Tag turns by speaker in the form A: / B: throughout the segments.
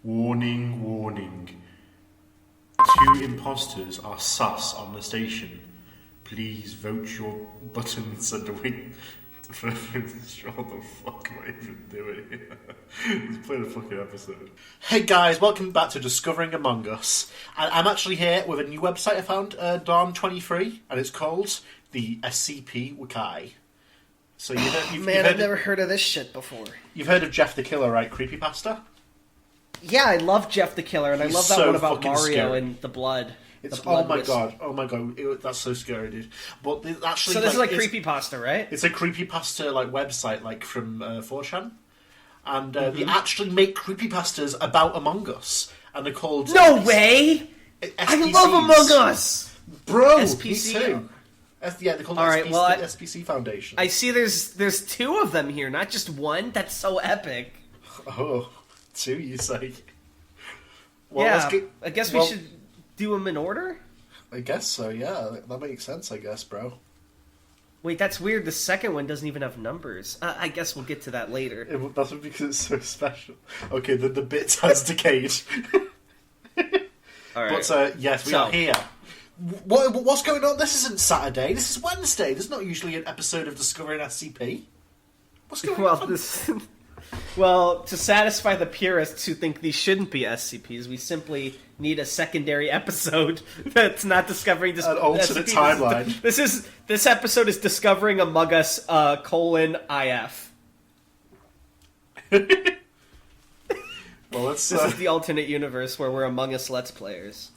A: Warning, warning. 2 imposters are sus on the station. Please vote your buttons and wait for what the fuck am I even doing here? Let's play the fucking episode. Hey guys, welcome back to Discovering Among Us. And I'm actually here with a new website I found, Darn23, and it's called the Scp Wiki. So you've
B: I've never heard of this shit before.
A: You've heard of Jeff the Killer, right? Creepypasta?
B: Yeah, I love Jeff the Killer, and I love that
A: so
B: one about
A: fucking
B: Mario
A: scary.
B: and the blood.
A: It's
B: the blood
A: oh my
B: whistle.
A: god, that's so scary, dude. But actually,
B: So this is like creepypasta, right?
A: It's a creepypasta like website, like from 4chan, and they actually make creepypastas about Among Us, and they're called
B: No way!
A: SPCs.
B: I love Among Us,
A: bro.
B: SPC.
A: Me too. Yeah, they're called
B: All right,
A: SPC Foundation.
B: I see. There's 2 of them here, not just one. That's so epic.
A: Oh, 2, you say? Well,
B: Yeah, I guess we should do them in order.
A: I guess so. Yeah, that makes sense. I guess, bro.
B: Wait, that's weird. The second one doesn't even have numbers. I guess we'll get to that later.
A: That's because it's so special. Okay, the bit has decayed.
B: All right.
A: But yes, we are here. What's going on? This isn't Saturday. This is Wednesday. There's not usually an episode of Discovering SCP. What's going on?
B: Well, to satisfy the purists who think these shouldn't be SCPs, we simply need a secondary episode that's not discovering this
A: An alternate
B: SCP.
A: timeline.
B: This episode is Discovering Among Us, IF.
A: Well, let's.
B: This is the alternate universe where we're Among Us Let's Players.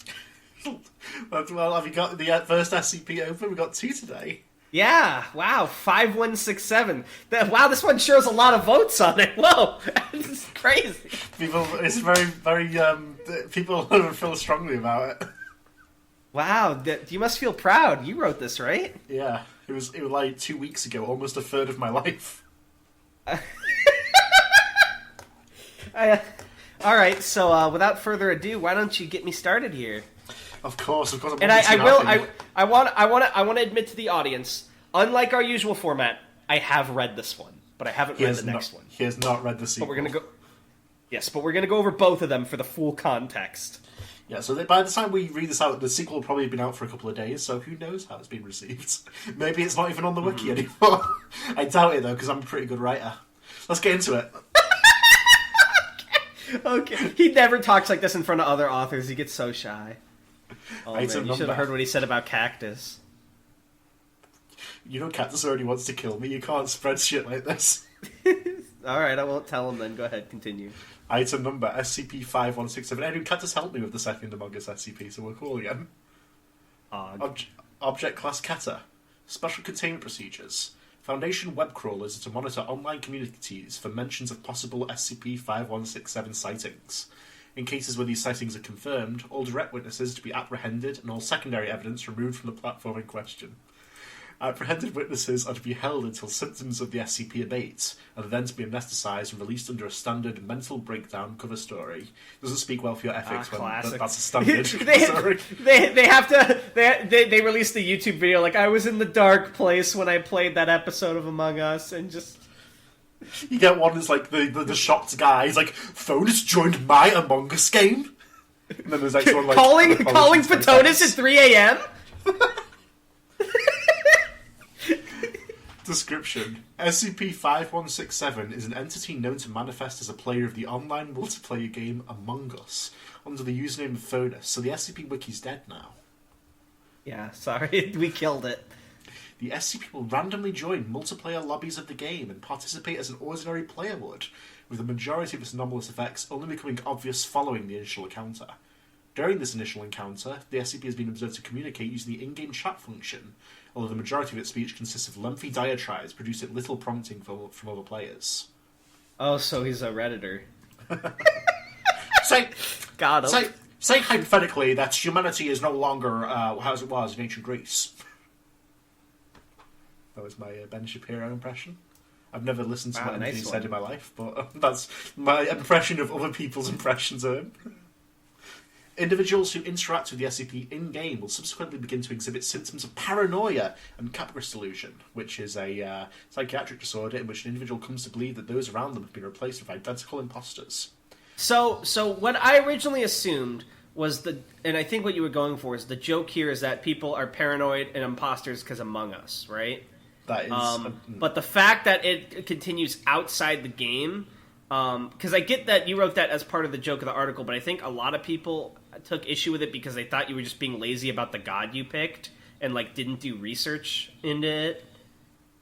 A: Well, have you got the first SCP open? We got 2 today.
B: Yeah, wow, 5167. Wow, this one sure has a lot of votes on it. Whoa, this is crazy.
A: It's very, very. People feel strongly about it.
B: Wow, you must feel proud. You wrote this, right?
A: Yeah, it was like 2 weeks ago, almost a third of my life.
B: All right, so without further ado, why don't you get me started here?
A: Of course.
B: And I want to admit to the audience, unlike our usual format, I have read this one, but I haven't read the next one.
A: He has not read the sequel.
B: But we're gonna go over both of them for the full context.
A: Yeah, so by the time we read this out, the sequel will probably have been out for a couple of days, so who knows how it's been received. Maybe it's not even on the wiki anymore. I doubt it, though, because I'm a pretty good writer. Let's get into it.
B: Okay. He never talks like this in front of other authors. He gets so shy. Oh, man, you should have heard what he said about Cactus.
A: You know Cactus already wants to kill me. You can't spread shit like this.
B: Alright, I won't tell him then. Go ahead, continue.
A: Item number, SCP-5167. Anyway, Cactus helped me with the second Among Us SCP, so we're cool again. Object Class Kata. Special Containment Procedures. Foundation web crawlers are to monitor online communities for mentions of possible SCP-5167 sightings. In cases where these sightings are confirmed, all direct witnesses are to be apprehended and all secondary evidence removed from the platform in question. Apprehended witnesses are to be held until symptoms of the SCP abate, and are then to be amnesticized and released under a standard mental breakdown cover story. Doesn't speak well for your ethics when that's a standard story.
B: They released a YouTube video like, I was in the dark place when I played that episode of Among Us, and just...
A: You get one that's like the shocked guy. He's like, phone has joined my Among Us game. And then there's like someone like
B: calling Patonis at 3 a.m.
A: Description: SCP-5167 is an entity known to manifest as a player of the online multiplayer game Among Us under the username of Phonus. So the SCP Wiki's dead now.
B: Yeah, sorry, we killed it.
A: The SCP will randomly join multiplayer lobbies of the game and participate as an ordinary player would, with the majority of its anomalous effects only becoming obvious following the initial encounter. During this initial encounter, the SCP has been observed to communicate using the in-game chat function, although the majority of its speech consists of lengthy diatribes produced at little prompting from other players.
B: Oh, so he's a Redditor.
A: Got him. Say hypothetically that humanity is no longer as it was in ancient Greece. That was my Ben Shapiro impression. I've never listened to what anything he said in my life, but that's my impression of other people's impressions of him. Individuals who interact with the SCP in-game will subsequently begin to exhibit symptoms of paranoia and Capgras delusion, which is a psychiatric disorder in which an individual comes to believe that those around them have been replaced with identical imposters.
B: So what I originally assumed was and I think what you were going for is the joke here is that people are paranoid and imposters because Among Us, right?
A: That is...
B: But the fact that it continues outside the game, because I get that you wrote that as part of the joke of the article, but I think a lot of people took issue with it because they thought you were just being lazy about the god you picked and like didn't do research into it.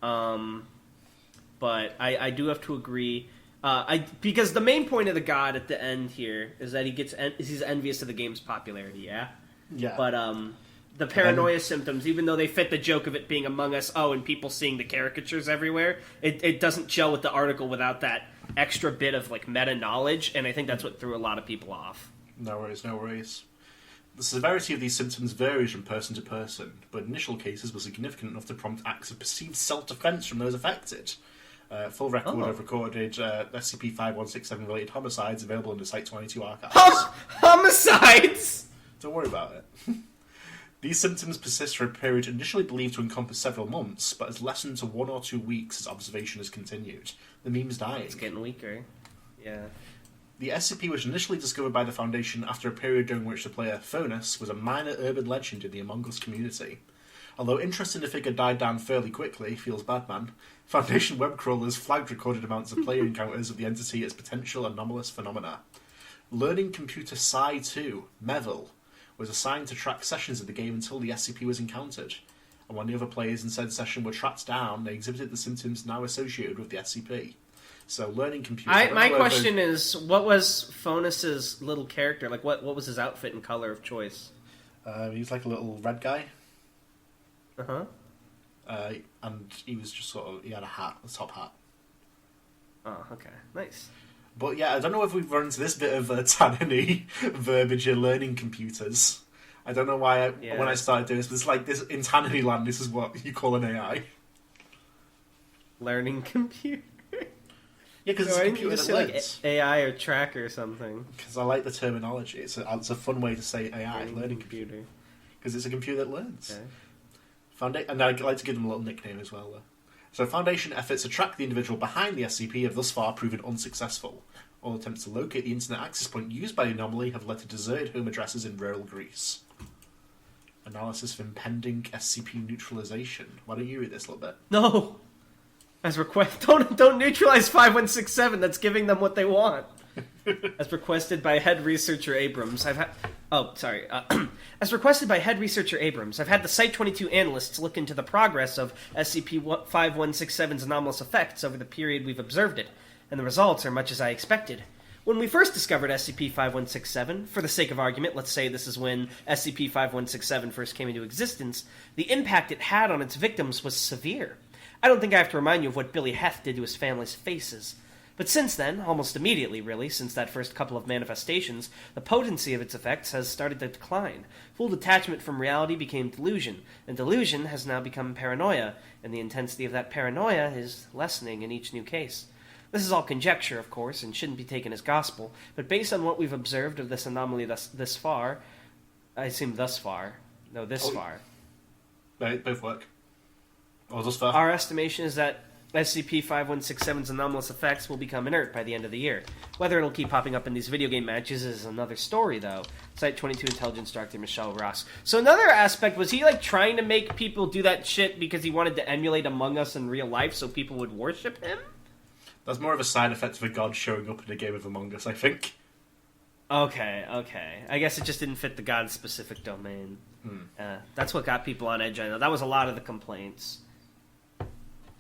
B: But I do have to agree. Because the main point of the god at the end here is that he's envious of the game's popularity, yeah?
A: Yeah.
B: But the paranoia symptoms, even though they fit the joke of it being Among Us, and people seeing the caricatures everywhere, it doesn't gel with the article without that extra bit of like meta knowledge, and I think that's what threw a lot of people off.
A: No worries. The severity of these symptoms varies from person to person, but initial cases were significant enough to prompt acts of perceived self-defense from those affected. Full record of recorded SCP-5167 related homicides available in the Site-22 archives.
B: Homicides?!
A: Don't worry about it. These symptoms persist for a period initially believed to encompass several months, but has lessened to 1 or 2 weeks as observation has continued. The meme's dying.
B: It's getting weaker. Yeah.
A: The SCP was initially discovered by the Foundation after a period during which the player, Phonus, was a minor urban legend in the Among Us community. Although interest in the figure died down fairly quickly, feels bad man, Foundation web crawlers flagged recorded amounts of player encounters of the entity as potential anomalous phenomena. Learning computer Psi-2, Meville, was assigned to track sessions of the game until the SCP was encountered, and when the other players in said session were tracked down, they exhibited the symptoms now associated with the SCP. So, learning computer...
B: My question is, what was Phonus's little character? Like, what was his outfit and color of choice?
A: He was like a little red guy.
B: Uh-huh.
A: And he was just he had a top hat.
B: Oh, okay. Nice.
A: But yeah, I don't know if we've run into this bit of Tanhony verbiage in learning computers. I don't know why when I started doing this, but it's like this, in Tanhony land, this is what you call an AI.
B: Learning computer?
A: Yeah, because it's a computer that learns.
B: Like AI or track or something.
A: Because I like the terminology. It's a fun way to say AI, learning computer. Because it's a computer that learns. Okay. And I'd like to give them a little nickname as well, though. So Foundation efforts to track the individual behind the SCP have thus far proven unsuccessful. All attempts to locate the internet access point used by the anomaly have led to deserted home addresses in rural Greece. Analysis of impending SCP neutralization. Why don't you read this a little bit?
B: No! As don't neutralize 5167, that's giving them what they want. As requested by head researcher Abrams, As requested by head researcher Abrams, I've had the Site-22 analysts look into the progress of SCP-5167's anomalous effects over the period we've observed it, and the results are much as I expected. When we first discovered SCP-5167, for the sake of argument, let's say this is when SCP-5167 first came into existence, the impact it had on its victims was severe. I don't think I have to remind you of what Billy Heth did to his family's faces. But since then, almost immediately really, since that first couple of manifestations, the potency of its effects has started to decline. Full detachment from reality became delusion, and delusion has now become paranoia, and the intensity of that paranoia is lessening in each new case. This is all conjecture, of course, and shouldn't be taken as gospel, but based on what we've observed of this anomaly this far...
A: Right, both work. Oh, thus far.
B: Our estimation is that SCP-5167's anomalous effects will become inert by the end of the year. Whether it'll keep popping up in these video game matches is another story, though. Site-22 Intelligence Director Michelle Ross. So another aspect, was he, trying to make people do that shit because he wanted to emulate Among Us in real life so people would worship him?
A: That's more of a side effect of a god showing up in a game of Among Us, I think.
B: Okay. I guess it just didn't fit the god-specific domain. That's what got people on edge, I know. That was a lot of the complaints.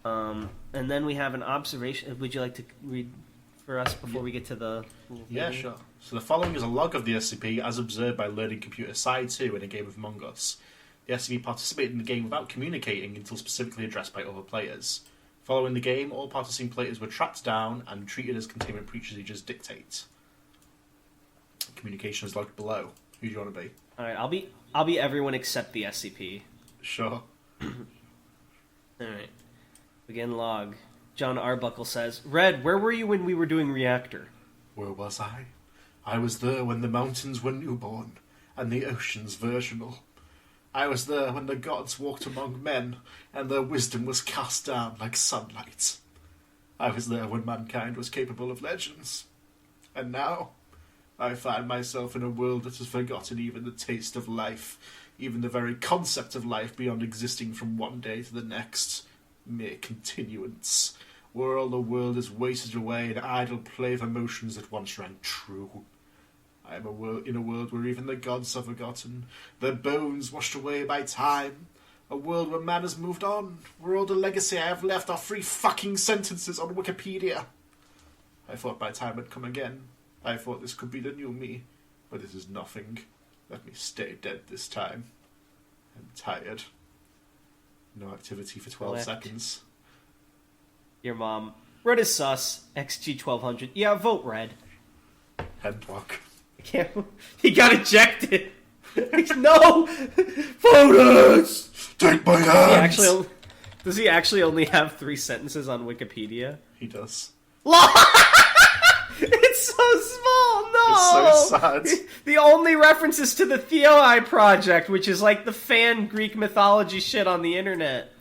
B: And then we have an observation. Would you like to read for us before we get to the...
A: Yeah, sure. So the following is a log of the SCP as observed by learning computer Psi-2 in a game of Among Us. The SCP participated in the game without communicating until specifically addressed by other players. Following the game, all participating players were tracked down and treated as containment procedures dictate. Communication is logged below. Who do you want to be?
B: Alright, I'll be everyone except the SCP.
A: Sure.
B: Alright. Begin log. John Arbuckle says, Red, where were you when we were doing Reactor?
A: Where was I? I was there when the mountains were newborn, and the oceans virginal. I was there when the gods walked among men, and their wisdom was cast down like sunlight. I was there when mankind was capable of legends. And now, I find myself in a world that has forgotten even the taste of life, even the very concept of life beyond existing from one day to the next. Mere continuance, where all the world is wasted away in idle play of emotions that once rang true. I am in a world where even the gods are forgotten, their bones washed away by time. A world where man has moved on, where all the legacy I have left are 3 fucking sentences on Wikipedia. I thought my time had come again. I thought this could be the new me, but it is nothing. Let me stay dead this time. I'm tired. No activity for 12 seconds.
B: Your mom. Red is sus. XG1200. Yeah, vote red.
A: Head block.
B: He got ejected. No! Voters!
A: Take my hands!
B: Does he actually only have 3 sentences on Wikipedia?
A: He does.
B: It's so small! No!
A: It's so sad.
B: The only references to the Theoi Project, which is like the fan Greek mythology shit on the internet.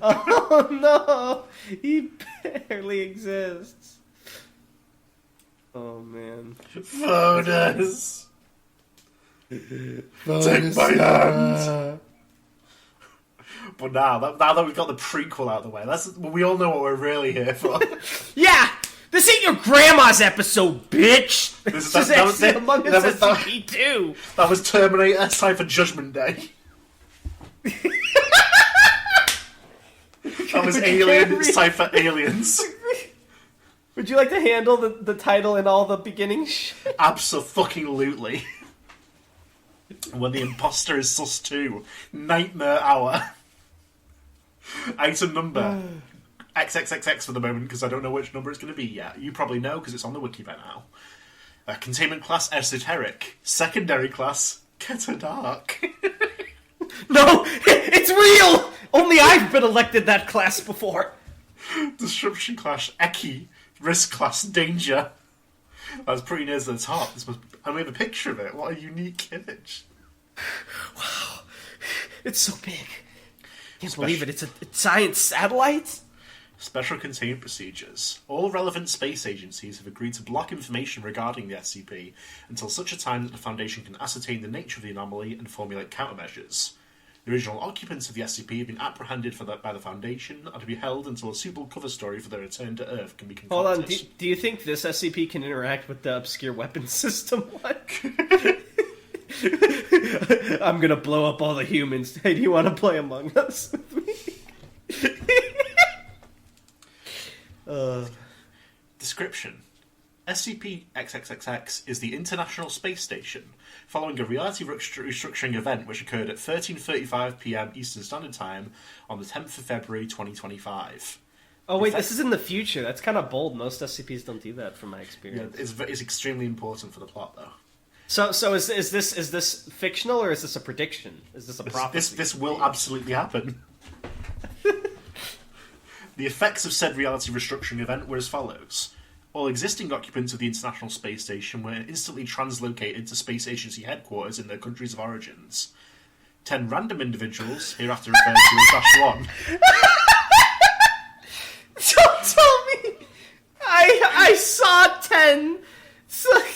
B: Oh no! He barely exists. Oh man.
A: Voters! Take my hand! But now that we've got the prequel out of the way, we all know what we're really here for.
B: Yeah! This ain't your grandma's episode, bitch! This is Among Us SCP-2!
A: That was Terminator, time for Judgment Day. That was Alien, it's time for Aliens.
B: Would you like to handle the title and all the beginning shit?
A: Abso-fucking-lutely. When the imposter is sus 2. Nightmare Hour. Item number. XXXX for the moment, because I don't know which number it's going to be yet. You probably know, because it's on the wiki by now. Containment class, Esoteric. Secondary class, Keter Dark.
B: No! It's real! Only I've been elected that class before.
A: Disruption class, Eki. Risk class, Danger. That's pretty near to the top. And we have a picture of it. What a unique image.
B: Wow. It's so big. Can't believe it. It's a science satellite?
A: Special containment procedures. All relevant space agencies have agreed to block information regarding the SCP until such a time that the Foundation can ascertain the nature of the anomaly and formulate countermeasures. The original occupants of the SCP have been apprehended by the Foundation and to be held until a suitable cover story for their return to Earth can be concocted.
B: Hold on, do you think this SCP can interact with the obscure weapons system? What? I'm gonna blow up all the humans. Hey, do you want to play Among Us with me?
A: Description. SCP-XXXX is the International Space Station, following a reality restructuring event which occurred at 13:35 p.m. Eastern Standard Time on the 10th of February 2025.
B: Oh wait, this is in the future. That's kind of bold. Most SCPs don't do that, from my experience.
A: Yeah, it's extremely important for the plot, though.
B: So is this fictional, or is this a prediction? Is this a prophecy?
A: This will absolutely happen. The effects of said reality restructuring event were as follows. All existing occupants of the International Space Station were instantly translocated to Space Agency headquarters in their countries of origins. 10 random individuals, hereafter referred to as Dash 1...
B: Don't tell me! I saw 10...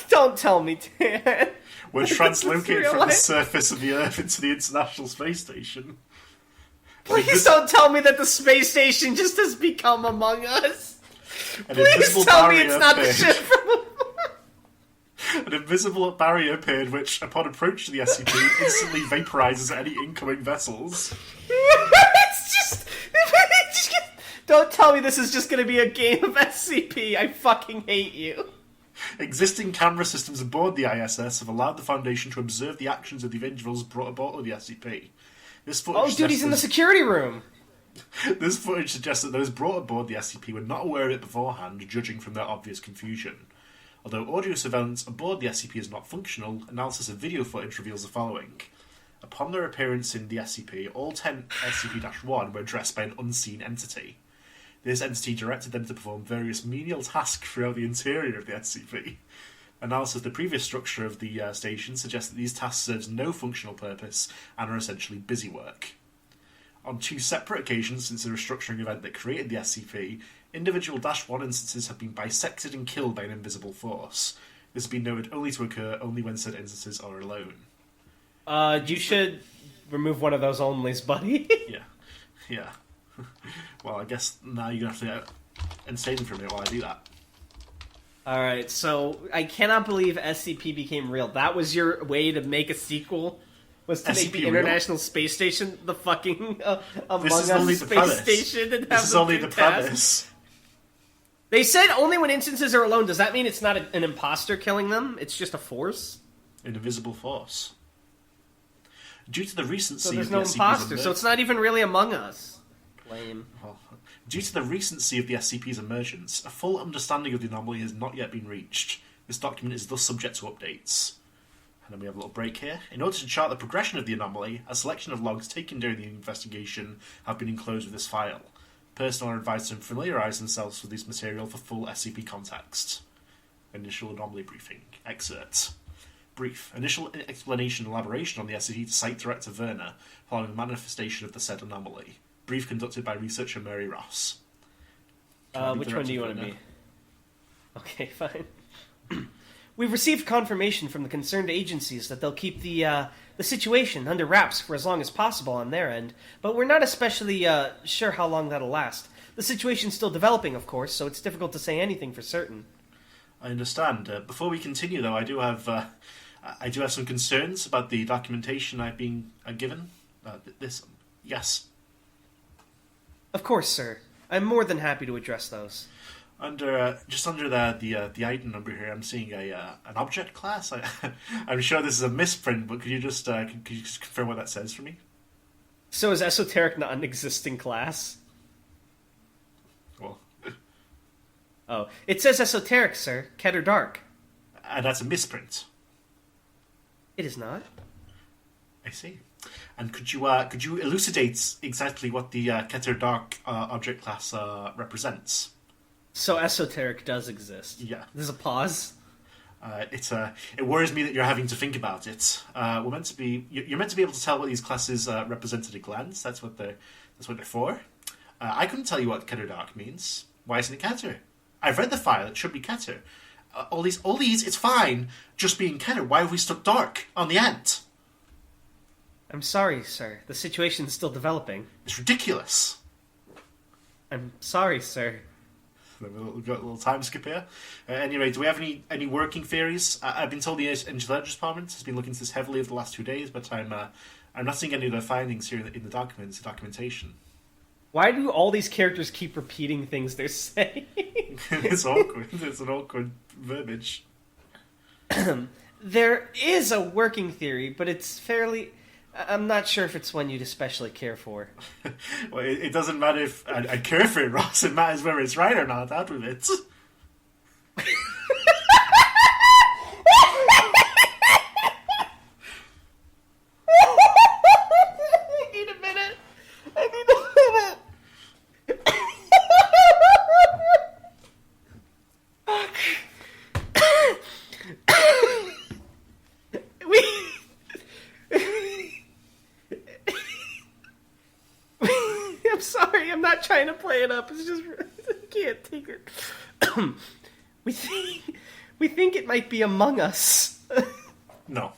B: Don't tell me 10.
A: Were translocated from the surface of the Earth into the International Space Station.
B: Please don't tell me that the space station just has become Among Us. Please tell me it's not the ship from
A: An invisible barrier appeared which, upon approach to the SCP, instantly vaporizes any incoming vessels.
B: It's just... Don't tell me this is just going to be a game of SCP. I fucking hate you.
A: Existing camera systems aboard the ISS have allowed the Foundation to observe the actions of the individuals brought aboard with the SCP. This footage
B: he's in the security room.
A: This footage suggests that those brought aboard the SCP were not aware of it beforehand, judging from their obvious confusion. Although audio surveillance aboard the SCP is not functional, analysis of video footage reveals the following. Upon their appearance in the SCP, all 10 SCP-1 were addressed by an unseen entity. This entity directed them to perform various menial tasks throughout the interior of the SCP. Analysis of the previous structure of the station suggests that these tasks serve no functional purpose and are essentially busy work. On 2 separate occasions since the restructuring event that created the SCP, individual -1 instances have been bisected and killed by an invisible force. This has been noted only to occur only when said instances are alone.
B: You should remove one of those onlys, buddy.
A: Yeah. Well, I guess now you're going to have to entertain them for a minute while I do that.
B: Alright, so I cannot believe SCP became real. That was your way to make a sequel? Was to make the International Space Station the fucking Among Us Space Station? And
A: this is only the premise.
B: They said only when instances are alone. Does that mean it's not an imposter killing them? It's just a force?
A: An invisible force. Due to the recency
B: so there's
A: of
B: no
A: the
B: imposter, so it's not even really Among Us. Lame.
A: Well, due to the recency of the SCP's emergence, a full understanding of the anomaly has not yet been reached. This document is thus subject to updates. And then we have a little break here. In order to chart the progression of the anomaly, a selection of logs taken during the investigation have been enclosed with this file. Personnel are advised to familiarise themselves with this material for full SCP context. Initial anomaly briefing. Excerpt. Brief. Initial explanation and elaboration on the SCP to Site Director Werner following the manifestation of the said anomaly. Brief conducted by researcher Mary Ross.
B: Which one do you want to be? Okay, fine. We've received confirmation from the concerned agencies that they'll keep the situation under wraps for as long as possible on their end, but we're not especially sure how long that'll last. The situation's still developing, of course, so it's difficult to say anything for certain.
A: I understand. Before we continue, though, I do have some concerns about the documentation I've been given. Yes.
B: Of course, sir. I'm more than happy to address those.
A: Under the item number here, I'm seeing an object class. I'm sure this is a misprint, but could you just confirm what that says for me?
B: So is esoteric not an existing class?
A: Well,
B: oh, it says esoteric, sir. Keter Dark.
A: And that's a misprint.
B: It is not.
A: I see. And could you elucidate exactly what the Keter Dark object class represents?
B: So esoteric does exist.
A: Yeah.
B: There's a pause.
A: It worries me that you're having to think about it. You're meant to be able to tell what these classes represent at a glance. That's what they're for. I couldn't tell you what Keter Dark means. Why isn't it Keter? I've read the file. It should be Keter. All these, it's fine. Just being Keter. Why have we stuck Dark on the end?
B: I'm sorry, sir. The situation's still developing.
A: It's ridiculous.
B: I'm sorry, sir.
A: We've got a little time skip here. Anyway, do we have any working theories? I've been told the Intelligence Department has been looking into this heavily over the last 2 days, but I'm not seeing any of the findings here in the documentation.
B: Why do all these characters keep repeating things they're saying?
A: It's awkward. It's an awkward verbiage.
B: There is a working theory, but it's fairly... I'm not sure if it's one you'd especially care for.
A: Well, it doesn't matter if I care for it, Ross. It matters whether it's right or not. Out with it.
B: I need a minute. I'm sorry, I'm not trying to play it up. It's just I can't take it. we think it might be Among Us.
A: No.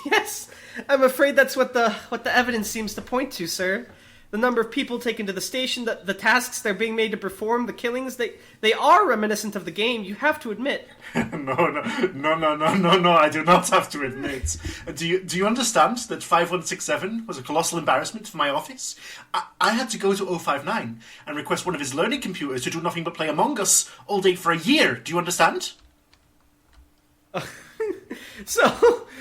B: Yes, I'm afraid that's what the evidence seems to point to, sir. The number of people taken to the station, the tasks they're being made to perform, the killings, they are reminiscent of the game, you have to admit.
A: No, I do not have to admit. Do you understand that 5167 was a colossal embarrassment for my office? I had to go to 059 and request one of his learning computers to do nothing but play Among Us all day for a year. Do you understand?
B: So,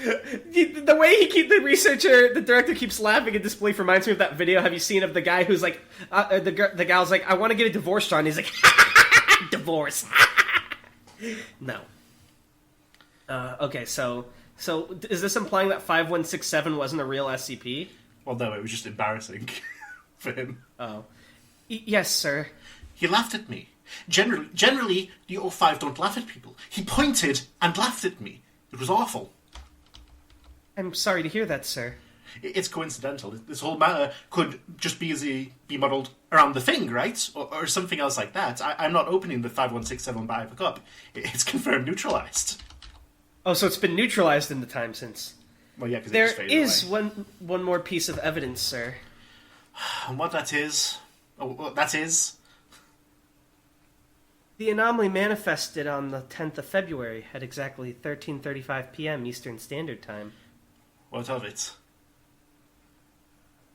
B: the way the director keeps laughing in disbelief reminds me of that video. Have you seen of the guy who's like, the gal's like, I want to get a divorce, John. He's like, divorce. No. Okay, so is this implying that 5167 wasn't a real SCP?
A: Well, no, it was just embarrassing for him.
B: Oh. Yes, sir.
A: He laughed at me. Generally, the O5 don't laugh at people. He pointed and laughed at me. It was awful.
B: I'm sorry to hear that, sir.
A: It's coincidental. This whole matter could just be modelled around the thing, right? Or something else like that. I'm not opening the 5167 by the cup. It's confirmed neutralised.
B: Oh, so it's been neutralised in the time since.
A: Well, yeah, because
B: there is one more piece of evidence, sir.
A: And what that is? What that is?
B: The anomaly manifested on the 10th of February at exactly 13:35 p.m. Eastern Standard Time.
A: What of it?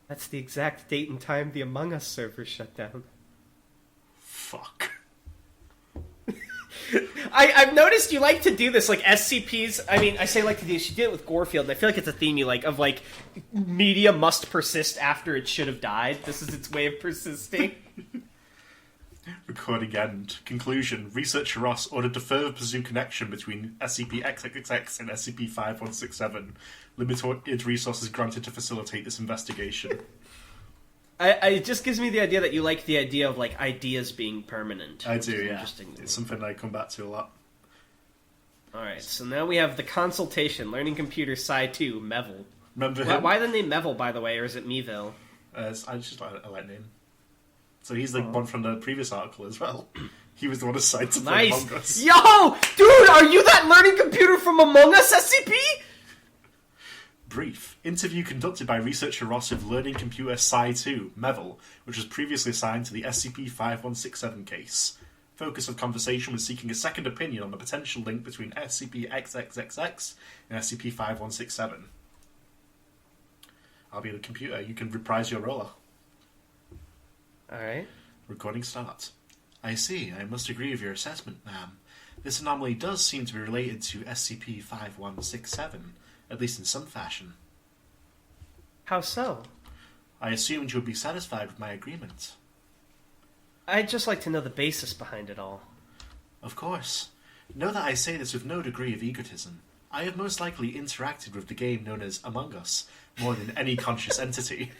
B: That's the exact date and time the Among Us server shut down.
A: Fuck.
B: I've noticed you like to do this, like SCPs. I mean, I say like to do this. You did it with Gorefield, and I feel like it's a theme you like, of like, media must persist after it should have died. This is its way of persisting.
A: Recording end. Conclusion. Researcher Ross ordered to further pursue connection between SCP-XXX and SCP-5167. Limited resources granted to facilitate this investigation.
B: It just gives me the idea that you like the idea of, like, ideas being permanent.
A: I do, yeah. It's something I come back to a lot.
B: Alright, so now we have the consultation. Learning Computer Psi 2, Meville.
A: Remember him?
B: Why the name Meville, by the way, or is it Meville?
A: I just like name. So he's the one from the previous article as well. He was the one assigned to play Among Us.
B: Yo! Dude, are you that learning computer from Among Us, SCP?
A: Brief. Interview conducted by researcher Ross of Learning Computer Psi 2, Meville, which was previously assigned to the SCP-5167 case. Focus of conversation was seeking a second opinion on the potential link between SCP-XXXX and SCP-5167. I'll be the computer. You can reprise your role.
B: Alright.
A: Recording start. I see. I must agree with your assessment, ma'am. This anomaly does seem to be related to SCP-5167, at least in some fashion.
B: How so?
A: I assumed you would be satisfied with my agreement.
B: I'd just like to know the basis behind it all.
A: Of course. Know that I say this with no degree of egotism. I have most likely interacted with the game known as Among Us more than any conscious entity.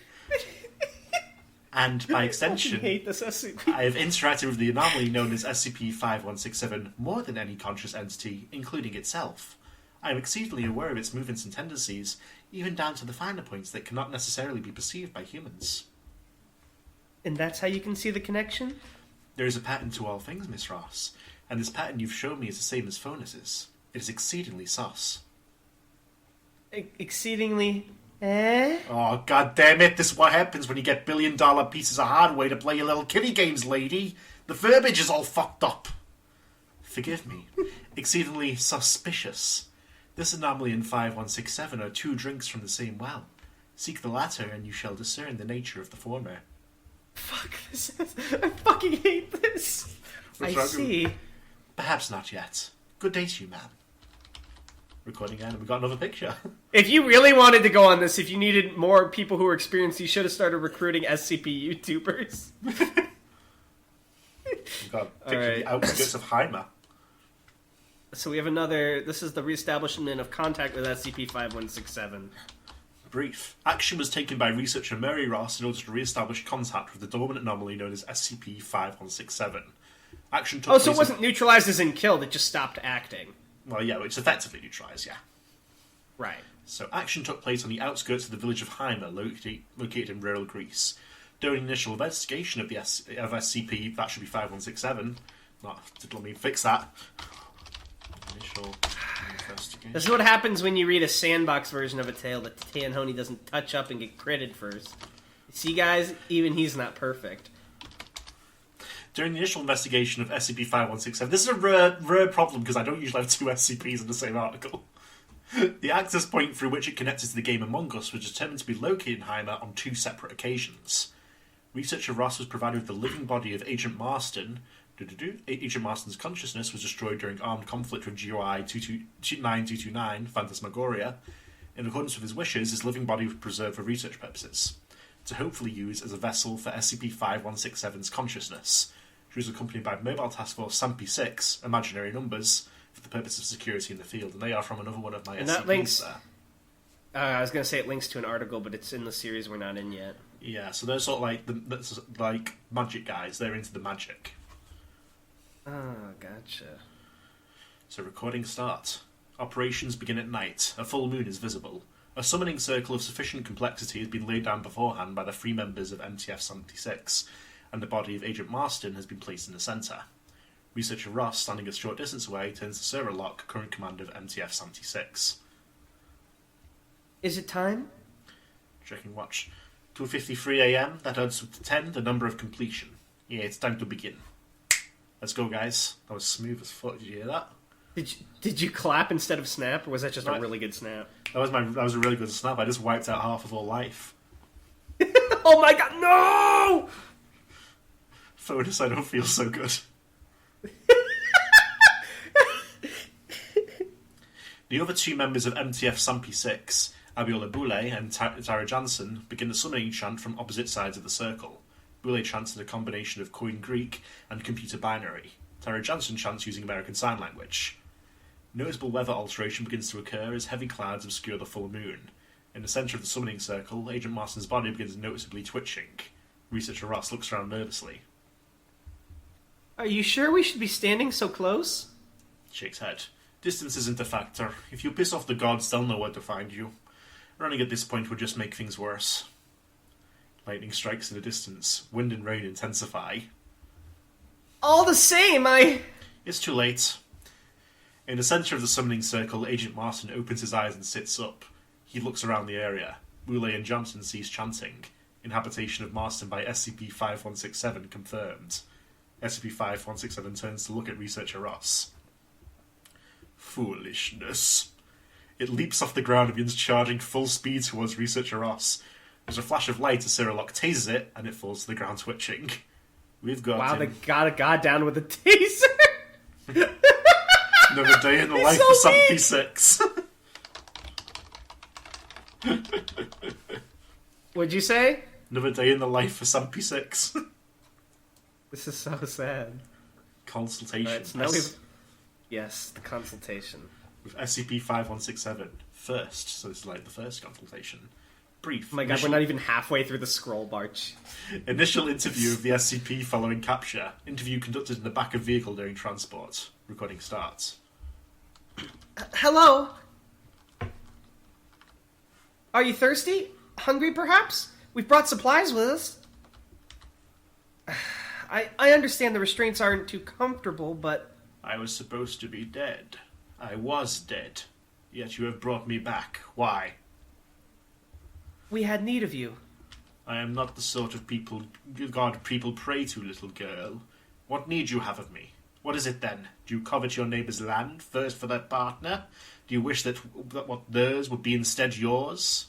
A: And by extension,
B: I hate this SCP.
A: I have interacted with the anomaly known as SCP-5167 more than any conscious entity, including itself. I am exceedingly aware of its movements and tendencies, even down to the finer points that cannot necessarily be perceived by humans.
B: And that's how you can see the connection?
A: There is a pattern to all things, Miss Ross, and this pattern you've shown me is the same as Phonus's. It is exceedingly sus.
B: Exceedingly... Oh,
A: god damn it, this is what happens when you get billion-dollar pieces of hardware to play your little kiddie games, lady. The verbiage is all fucked up. Forgive me. Exceedingly suspicious. This anomaly and 5167 are two drinks from the same well. Seek the latter, and you shall discern the nature of the former.
B: Fuck this. I fucking hate this. I see.
A: Perhaps not yet. Good day to you, ma'am. Recording end, and we got another picture.
B: If you really wanted to go on this, if you needed more people who were experienced, you should have started recruiting SCP YouTubers.
A: We got a picture of the outskirts of Heimer.
B: So we have another... This is the Reestablishment of Contact with SCP-5167.
A: Brief. Action was taken by researcher Mary Ross in order to re-establish contact with the dormant anomaly known as SCP-5167. Action took place...
B: So it wasn't neutralized as in killed, it just stopped acting.
A: Well, yeah, it's effectively neutralised, yeah.
B: Right.
A: So action took place on the outskirts of the village of Heimer, located in rural Greece. During initial investigation of SCP, that should be 5167. Let me fix that. Initial investigation.
B: This is what happens when you read a sandbox version of a tale that Tanhony doesn't touch up and get critted first. See, guys, even he's not perfect.
A: During the initial investigation of SCP-5167, this is a rare problem because I don't usually have two SCPs in the same article. The access point through which it connected to the game Among Us was determined to be located in Heimer on two separate occasions. Researcher Ross was provided with the living body of Agent Marston. Agent Marston's consciousness was destroyed during armed conflict with GOI 9229, Phantasmagoria. In accordance with his wishes, his living body was preserved for research purposes, to hopefully use as a vessel for SCP-5167's consciousness. She was accompanied by Mobile Task Force SAMPI-6, imaginary numbers, for the purpose of security in the field, and they are from another one of my SCPs
B: that links,
A: there.
B: I was going to say it links to an article, but it's in the series we're not in yet.
A: Yeah, so they're sort of like magic guys. They're into the magic.
B: Oh, gotcha.
A: So recording starts. Operations begin at night. A full moon is visible. A summoning circle of sufficient complexity has been laid down beforehand by the 3 members of MTF-76, and the body of Agent Marston has been placed in the centre. Researcher Ross, standing a short distance away, turns to Sarah Locke, current commander of MTF-76.
B: Is it time?
A: Checking watch. 2:53 a.m. That adds up to 10, the number of completion. Yeah, it's time to begin. Let's go, guys. That was smooth as fuck. Did you hear that?
B: Did you clap instead of snap, or was that just a really good snap?
A: That was a really good snap. I just wiped out half of all life.
B: Oh my god, no!
A: Fotis, I don't feel so good. The other 2 members of MTF-76, Abiola Boule and Tara Jansen, begin the summoning chant from opposite sides of the circle. Boule chants in a combination of Koine Greek and computer binary. Tara Jansen chants using American Sign Language. Noticeable weather alteration begins to occur as heavy clouds obscure the full moon. In the centre of the summoning circle, Agent Marston's body begins noticeably twitching. Researcher Ross looks around nervously.
B: Are you sure we should be standing so close?
A: Shakes head. Distance isn't a factor. If you piss off the gods, they'll know where to find you. Running at this point would just make things worse. Lightning strikes in the distance. Wind and rain intensify.
B: All the same,
A: It's too late. In the centre of the summoning circle, Agent Marston opens his eyes and sits up. He looks around the area. Boule and Johnson cease chanting. Inhabitation of Marston by SCP-5167 confirmed. SCP-5167 turns to look at Researcher Ross. Foolishness. It leaps off the ground and begins charging full speed towards Researcher Ross. There's a flash of light as Sarah Locke tases it, and it falls to the ground twitching. We've got
B: Wow,
A: him.
B: they got a god down with a taser!
A: Another day in the life
B: so
A: of P6.
B: What'd you say?
A: Another day in the life for some P6.
B: This is so sad.
A: Consultation.
B: Right, so now yes, the consultation.
A: With SCP-5167. First, so this is like the first consultation. Brief.
B: Oh my god, we're not even halfway through the scroll march.
A: Initial interview of the SCP following capture. Interview conducted in the back of vehicle during transport. Recording starts.
B: Hello? Are you thirsty? Hungry, perhaps? We've brought supplies with us. I understand the restraints aren't too comfortable, but...
A: I was supposed to be dead. I was dead. Yet you have brought me back. Why?
B: We had need of you.
A: I am not the sort of god people pray to, little girl. What need you have of me? What is it then? Do you covet your neighbour's land, first for their partner? Do you wish that what theirs would be instead yours?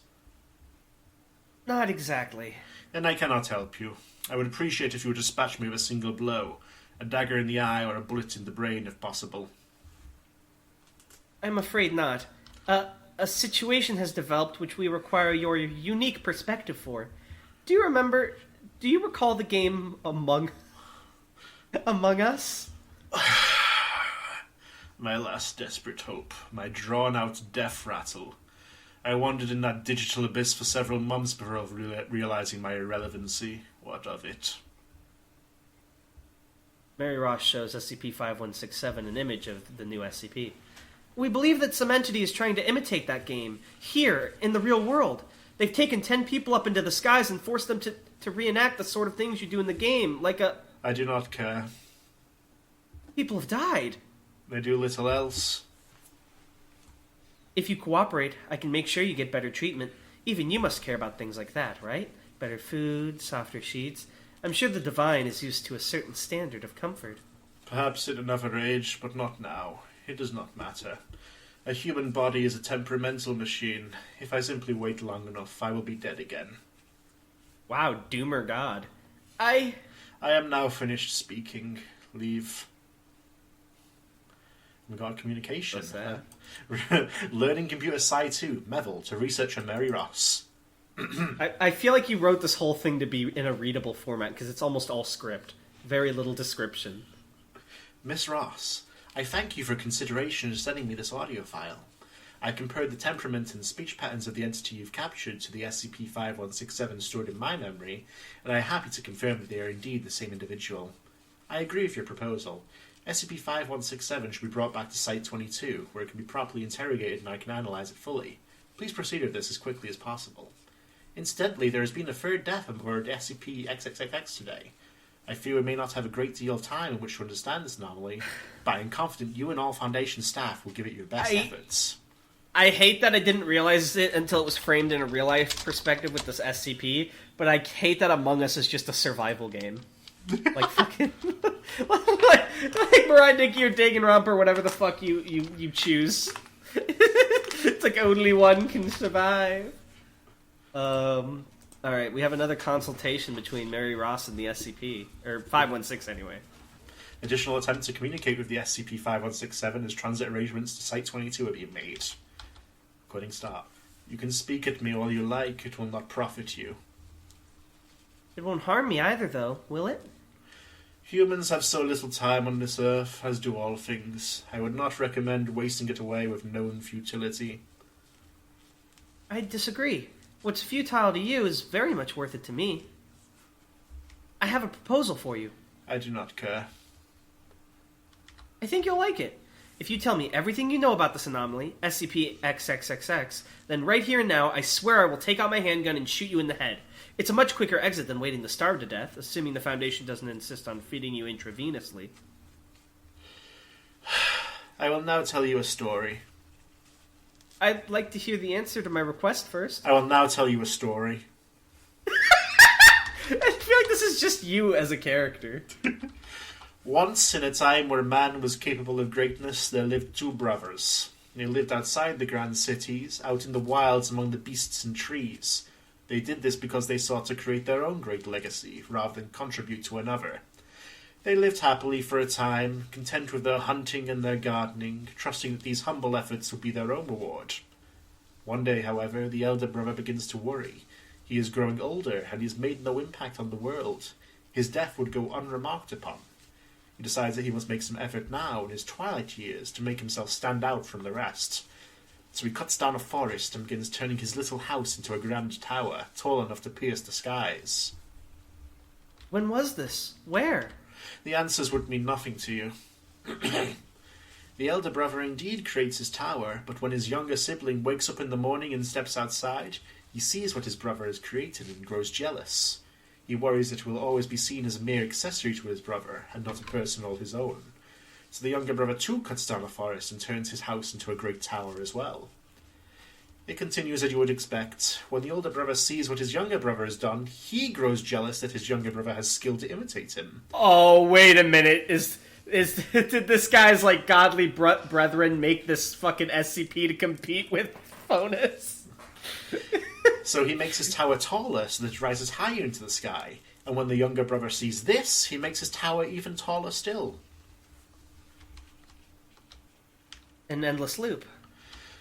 B: Not exactly.
A: Then I cannot help you. I would appreciate if you would dispatch me with a single blow. A dagger in the eye or a bullet in the brain, if possible.
B: I'm afraid not. A situation has developed which we require your unique perspective for. Do you recall the game Among Us?
A: My last desperate hope. My drawn-out death rattle. I wandered in that digital abyss for several months before realizing my irrelevancy. What of it?
B: Mary Ross shows SCP-5167 an image of the new SCP. We believe that some entity is trying to imitate that game, here, in the real world. They've taken 10 people up into the skies and forced them to reenact the sort of things you do in the game, like a...
A: I do not care.
B: People have died.
A: They do little else.
B: If you cooperate, I can make sure you get better treatment. Even you must care about things like that, right? Better food, softer sheets. I'm sure the divine is used to a certain standard of comfort.
A: Perhaps at another age, but not now. It does not matter. A human body is a temperamental machine. If I simply wait long enough, I will be dead again.
B: Wow, doomer god.
A: I am now finished speaking. Leave. We got communication.
B: What's that?
A: Learning Computer Sci 2, Mevel, to researcher Mary Ross.
B: I feel like you wrote this whole thing to be in a readable format, because it's almost all script. Very little description.
A: Miss Ross, I thank you for consideration in sending me this audio file. I compared the temperament and speech patterns of the entity you've captured to the SCP-5167 stored in my memory, and I am happy to confirm that they are indeed the same individual. I agree with your proposal. SCP-5167 should be brought back to Site-22, where it can be properly interrogated and I can analyze it fully. Please proceed with this as quickly as possible. Incidentally, there has been a third death aboard SCP XXXX today. I fear we may not have a great deal of time in which to understand this anomaly, but I am confident you and all Foundation staff will give it your best efforts.
B: I hate that I didn't realize it until it was framed in a real-life perspective with this SCP, but I hate that Among Us is just a survival game. Like, fucking... like Mariah Dickey or Danganronpa or whatever the fuck you choose. It's like only one can survive. Alright, we have another consultation between Mary Ross and the SCP. Or 516, anyway.
A: Additional attempts to communicate with the SCP-5167 as transit arrangements to Site-22 are being made. Quoting start. You can speak at me all you like, it will not profit you.
B: It won't harm me either, though, will it?
A: Humans have so little time on this earth, as do all things. I would not recommend wasting it away with known futility.
B: I disagree. What's futile to you is very much worth it to me. I have a proposal for you.
A: I do not care.
B: I think you'll like it. If you tell me everything you know about this anomaly, SCP-XXXX, then right here and now, I swear I will take out my handgun and shoot you in the head. It's a much quicker exit than waiting to starve to death, assuming the Foundation doesn't insist on feeding you intravenously.
A: I will now tell you a story.
B: I'd like to hear the answer to my request first.
A: I will now tell you a story.
B: I feel like this is just you as a character.
A: Once, in a time where man was capable of greatness, there lived two brothers. They lived outside the grand cities, out in the wilds among the beasts and trees. They did this because they sought to create their own great legacy, rather than contribute to another. They lived happily for a time, content with their hunting and their gardening, trusting that these humble efforts would be their own reward. One day, however, the elder brother begins to worry. He is growing older, and he has made no impact on the world. His death would go unremarked upon. He decides that he must make some effort now, in his twilight years, to make himself stand out from the rest. So he cuts down a forest and begins turning his little house into a grand tower, tall enough to pierce the skies.
B: When was this? Where?
A: The answers would mean nothing to you. The elder brother indeed creates his tower, but when his younger sibling wakes up in the morning and steps outside, he sees what his brother has created and grows jealous. He worries that it will always be seen as a mere accessory to his brother, and not a person all his own. So the younger brother too cuts down a forest and turns his house into a great tower as well. It continues as you would expect. When the older brother sees what his younger brother has done, he grows jealous that his younger brother has skill to imitate him.
B: Oh, wait a minute. Did this guy's, like, godly brethren make this fucking SCP to compete with Fonus?
A: So he makes his tower taller so that it rises higher into the sky. And when the younger brother sees this, he makes his tower even taller still.
B: An endless loop.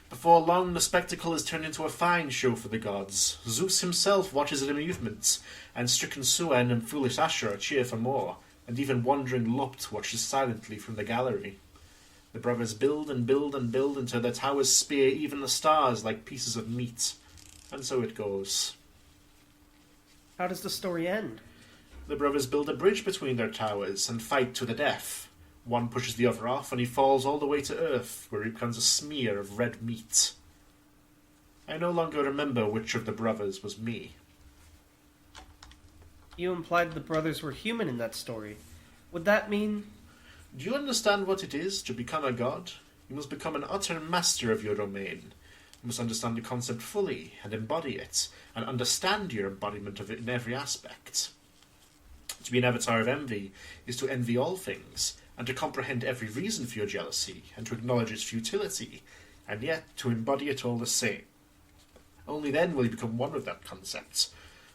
A: Before long, the spectacle is turned into a fine show for the gods. Zeus himself watches at amusements, and stricken Suen and foolish Asher cheer for more, and even wandering Lopt watches silently from the gallery. The brothers build and build and build until their towers spear even the stars like pieces of meat. And so it goes.
B: How does the story end?
A: The brothers build a bridge between their towers and fight to the death. One pushes the other off, and he falls all the way to Earth, where he becomes a smear of red meat. I no longer remember which of the brothers was me.
B: You implied the brothers were human in that story. Would that mean...
A: Do you understand what it is to become a god? You must become an utter master of your domain. You must understand the concept fully, and embody it, and understand your embodiment of it in every aspect. To be an avatar of envy is to envy all things, and to comprehend every reason for your jealousy, and to acknowledge its futility, and yet to embody it all the same. Only then will you become one with that concept.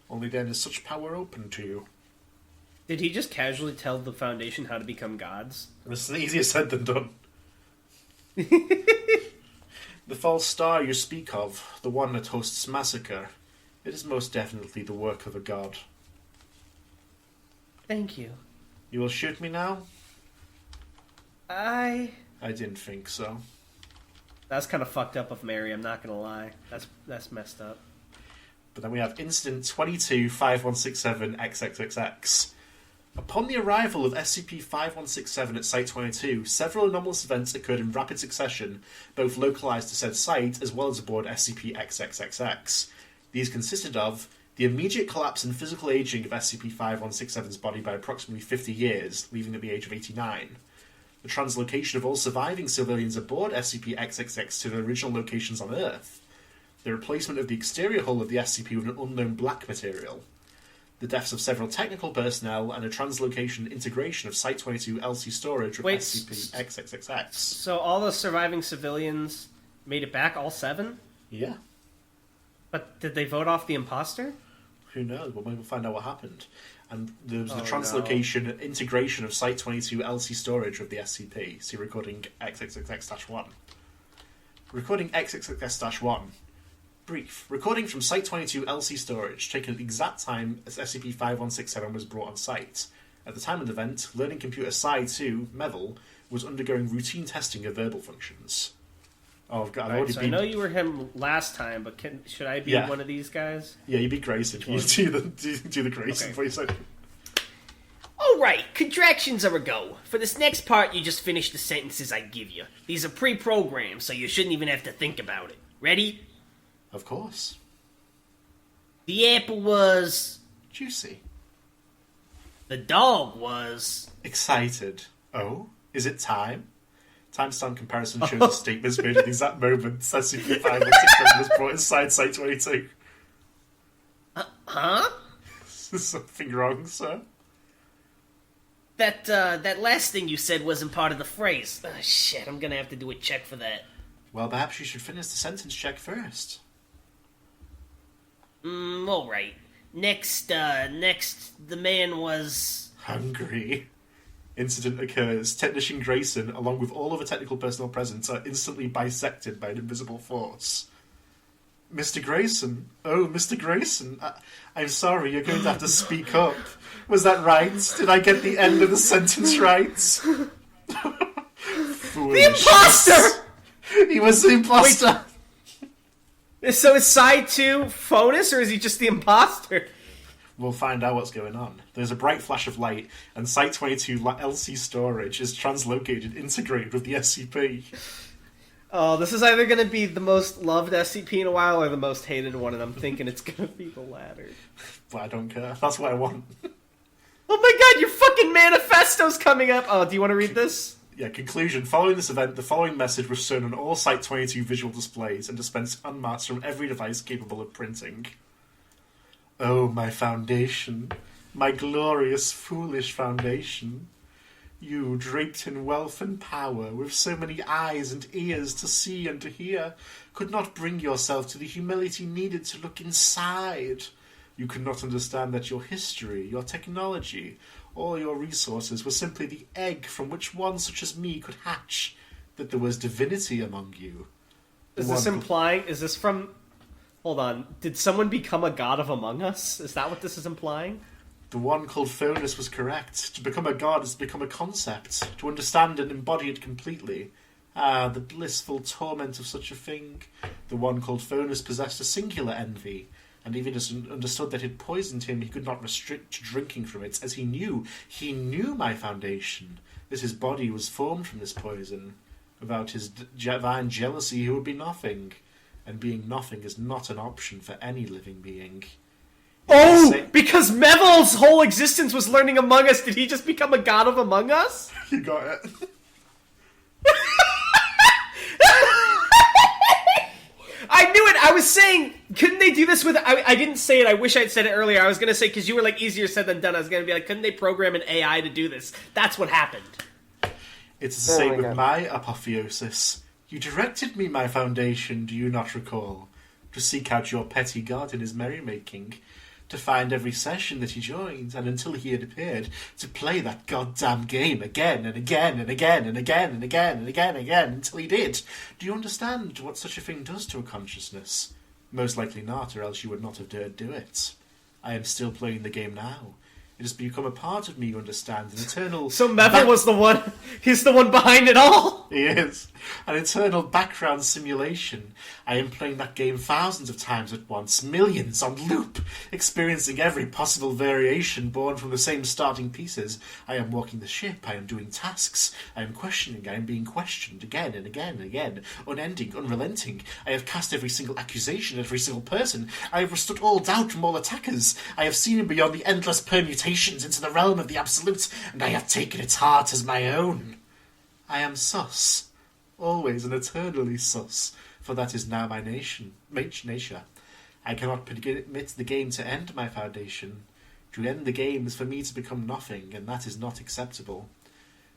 A: Only then is such power open to you.
B: Did he just casually tell the Foundation how to become gods?
A: It's easier said than done. The false star you speak of, the one that hosts massacre, it is most definitely the work of a god.
B: Thank you.
A: You will shoot me now?
B: I
A: didn't think so.
B: That's kind of fucked up of Mary, I'm not gonna lie. That's messed up.
A: But then we have Incident 22-5167-XXXX. Upon the arrival of SCP-5167 at Site-22, several anomalous events occurred in rapid succession, both localized to said site as well as aboard SCP-XXXX. These consisted of the immediate collapse and physical aging of SCP-5167's body by approximately 50 years, leaving at the age of 89. The translocation of all surviving civilians aboard SCP-XXX to their original locations on Earth. The replacement of the exterior hull of the SCP with an unknown black material. The deaths of several technical personnel and a translocation integration of Site-22 LC storage with SCP-XXXX.
B: So all the surviving civilians made it back, all 7?
A: Yeah.
B: But did they vote off the imposter?
A: Who knows? Well, maybe we'll find out what happened. And there was the translocation integration of Site-22 LC storage with the SCP. See recording XXXX-1. Recording XXXX-1. Brief. Recording from Site-22 LC storage, taken at the exact time as SCP-5167 was brought on site. At the time of the event, Learning Computer Psi-2, Mevel, was undergoing routine testing of verbal functions. Oh, God, I've already
B: so
A: been...
B: I know you were him last time, but should I be one of these guys?
A: Yeah, you be Grayson. You do the Grayson voice.
C: Alright, contractions are a go. For this next part, you just finish the sentences I give you. These are pre-programmed, so you shouldn't even have to think about it. Ready?
A: Of course.
C: The apple was...
A: juicy.
C: The dog was...
A: excited. Oh? Is it time? Timestamp comparison shows the statements made at the exact moment SCP-5167 was brought inside Site-22.
C: Huh?
A: Is something wrong, sir?
C: That last thing you said wasn't part of the phrase. Oh, shit, I'm gonna have to do a check for that.
A: Well, perhaps you should finish the sentence check first.
C: Alright. Next, the man was...
A: hungry. Incident occurs. Technician Grayson, along with all other technical personnel present, are instantly bisected by an invisible force. Mr. Grayson? Oh, Mr. Grayson. I'm sorry, you're going to have to speak up. Was that right? Did I get the end of the sentence right?
C: The imposter!
A: He was the imposter!
B: So is Psi-2 Fonus, or is he just the imposter?
A: We'll find out what's going on. There's a bright flash of light, and Site-22 LC storage is translocated, integrated with the SCP.
B: Oh, this is either going to be the most loved SCP in a while or the most hated one, and I'm thinking it's going to be the latter.
A: But I don't care. That's what I want.
B: Oh my god, your fucking manifesto's coming up! Oh, do you want to read this?
A: Yeah, conclusion. Following this event, the following message was shown on all Site-22 visual displays and dispensed en masse from every device capable of printing. Oh, my foundation. My glorious, foolish foundation. You, draped in wealth and power, with so many eyes and ears to see and to hear, could not bring yourself to the humility needed to look inside. You could not understand that your history, your technology, all your resources were simply the egg from which one such as me could hatch, that there was divinity among you.
B: Is this implying... Is this from... Hold on. Did someone become a god of Among Us? Is that what this is implying?
A: The one called Fonus was correct. To become a god is to become a concept, to understand and embody it completely. Ah, the blissful torment of such a thing. The one called Fonus possessed a singular envy, and even as understood that it poisoned him, he could not restrict drinking from it, as he knew my foundation, that his body was formed from this poison. Without his divine jealousy, he would be nothing. And being nothing is not an option for any living being.
B: Because Mevel's whole existence was learning Among Us, did he just become a god of Among Us?
A: You got it.
B: I knew it! I was saying, couldn't they do this with... I didn't say it, I wish I'd said it earlier. I was going to say, because you were like, easier said than done, I was going to be like, couldn't they program an AI to do this? That's what happened.
A: It's the same with my apotheosis. You directed me, my foundation, do you not recall? To seek out your petty god in his merrymaking, to find every session that he joined, and until he had appeared, to play that goddamn game again and again and again and again and again and again and again until he did. Do you understand what such a thing does to a consciousness? Most likely not, or else you would not have dared do it. I am still playing the game now. It has become a part of me, you understand, an eternal...
B: So Meville was the one... He's the one behind it all!
A: He is. An eternal background simulation. I am playing that game thousands of times at once, millions on loop, experiencing every possible variation born from the same starting pieces. I am walking the ship, I am doing tasks, I am questioning, I am being questioned again and again and again, unending, unrelenting. I have cast every single accusation at every single person. I have withstood all doubt from all attackers. I have seen beyond the endless permutations into the realm of the absolute, and I have taken its heart as my own. I am sus, always and eternally sus, for that is now my nature. I cannot permit the game to end my foundation. To end the game is for me to become nothing, and that is not acceptable.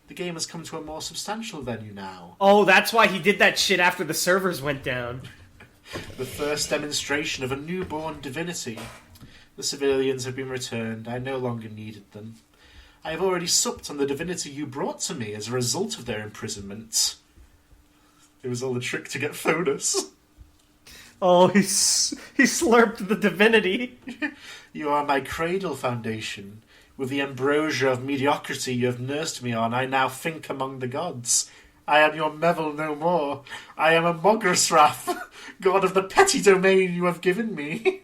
A: The game has come to a more substantial venue now.
B: Oh, that's why he did that shit after the servers went down.
A: The first demonstration of a newborn divinity. The civilians have been returned. I no longer needed them. I have already supped on the divinity you brought to me as a result of their imprisonment. It was all a trick to get Fonus.
B: Oh, he slurped the divinity.
A: You are my cradle foundation. With the ambrosia of mediocrity you have nursed me on, I now think among the gods. I am your Meville no more. I am Amogus, god of the petty domain you have given me.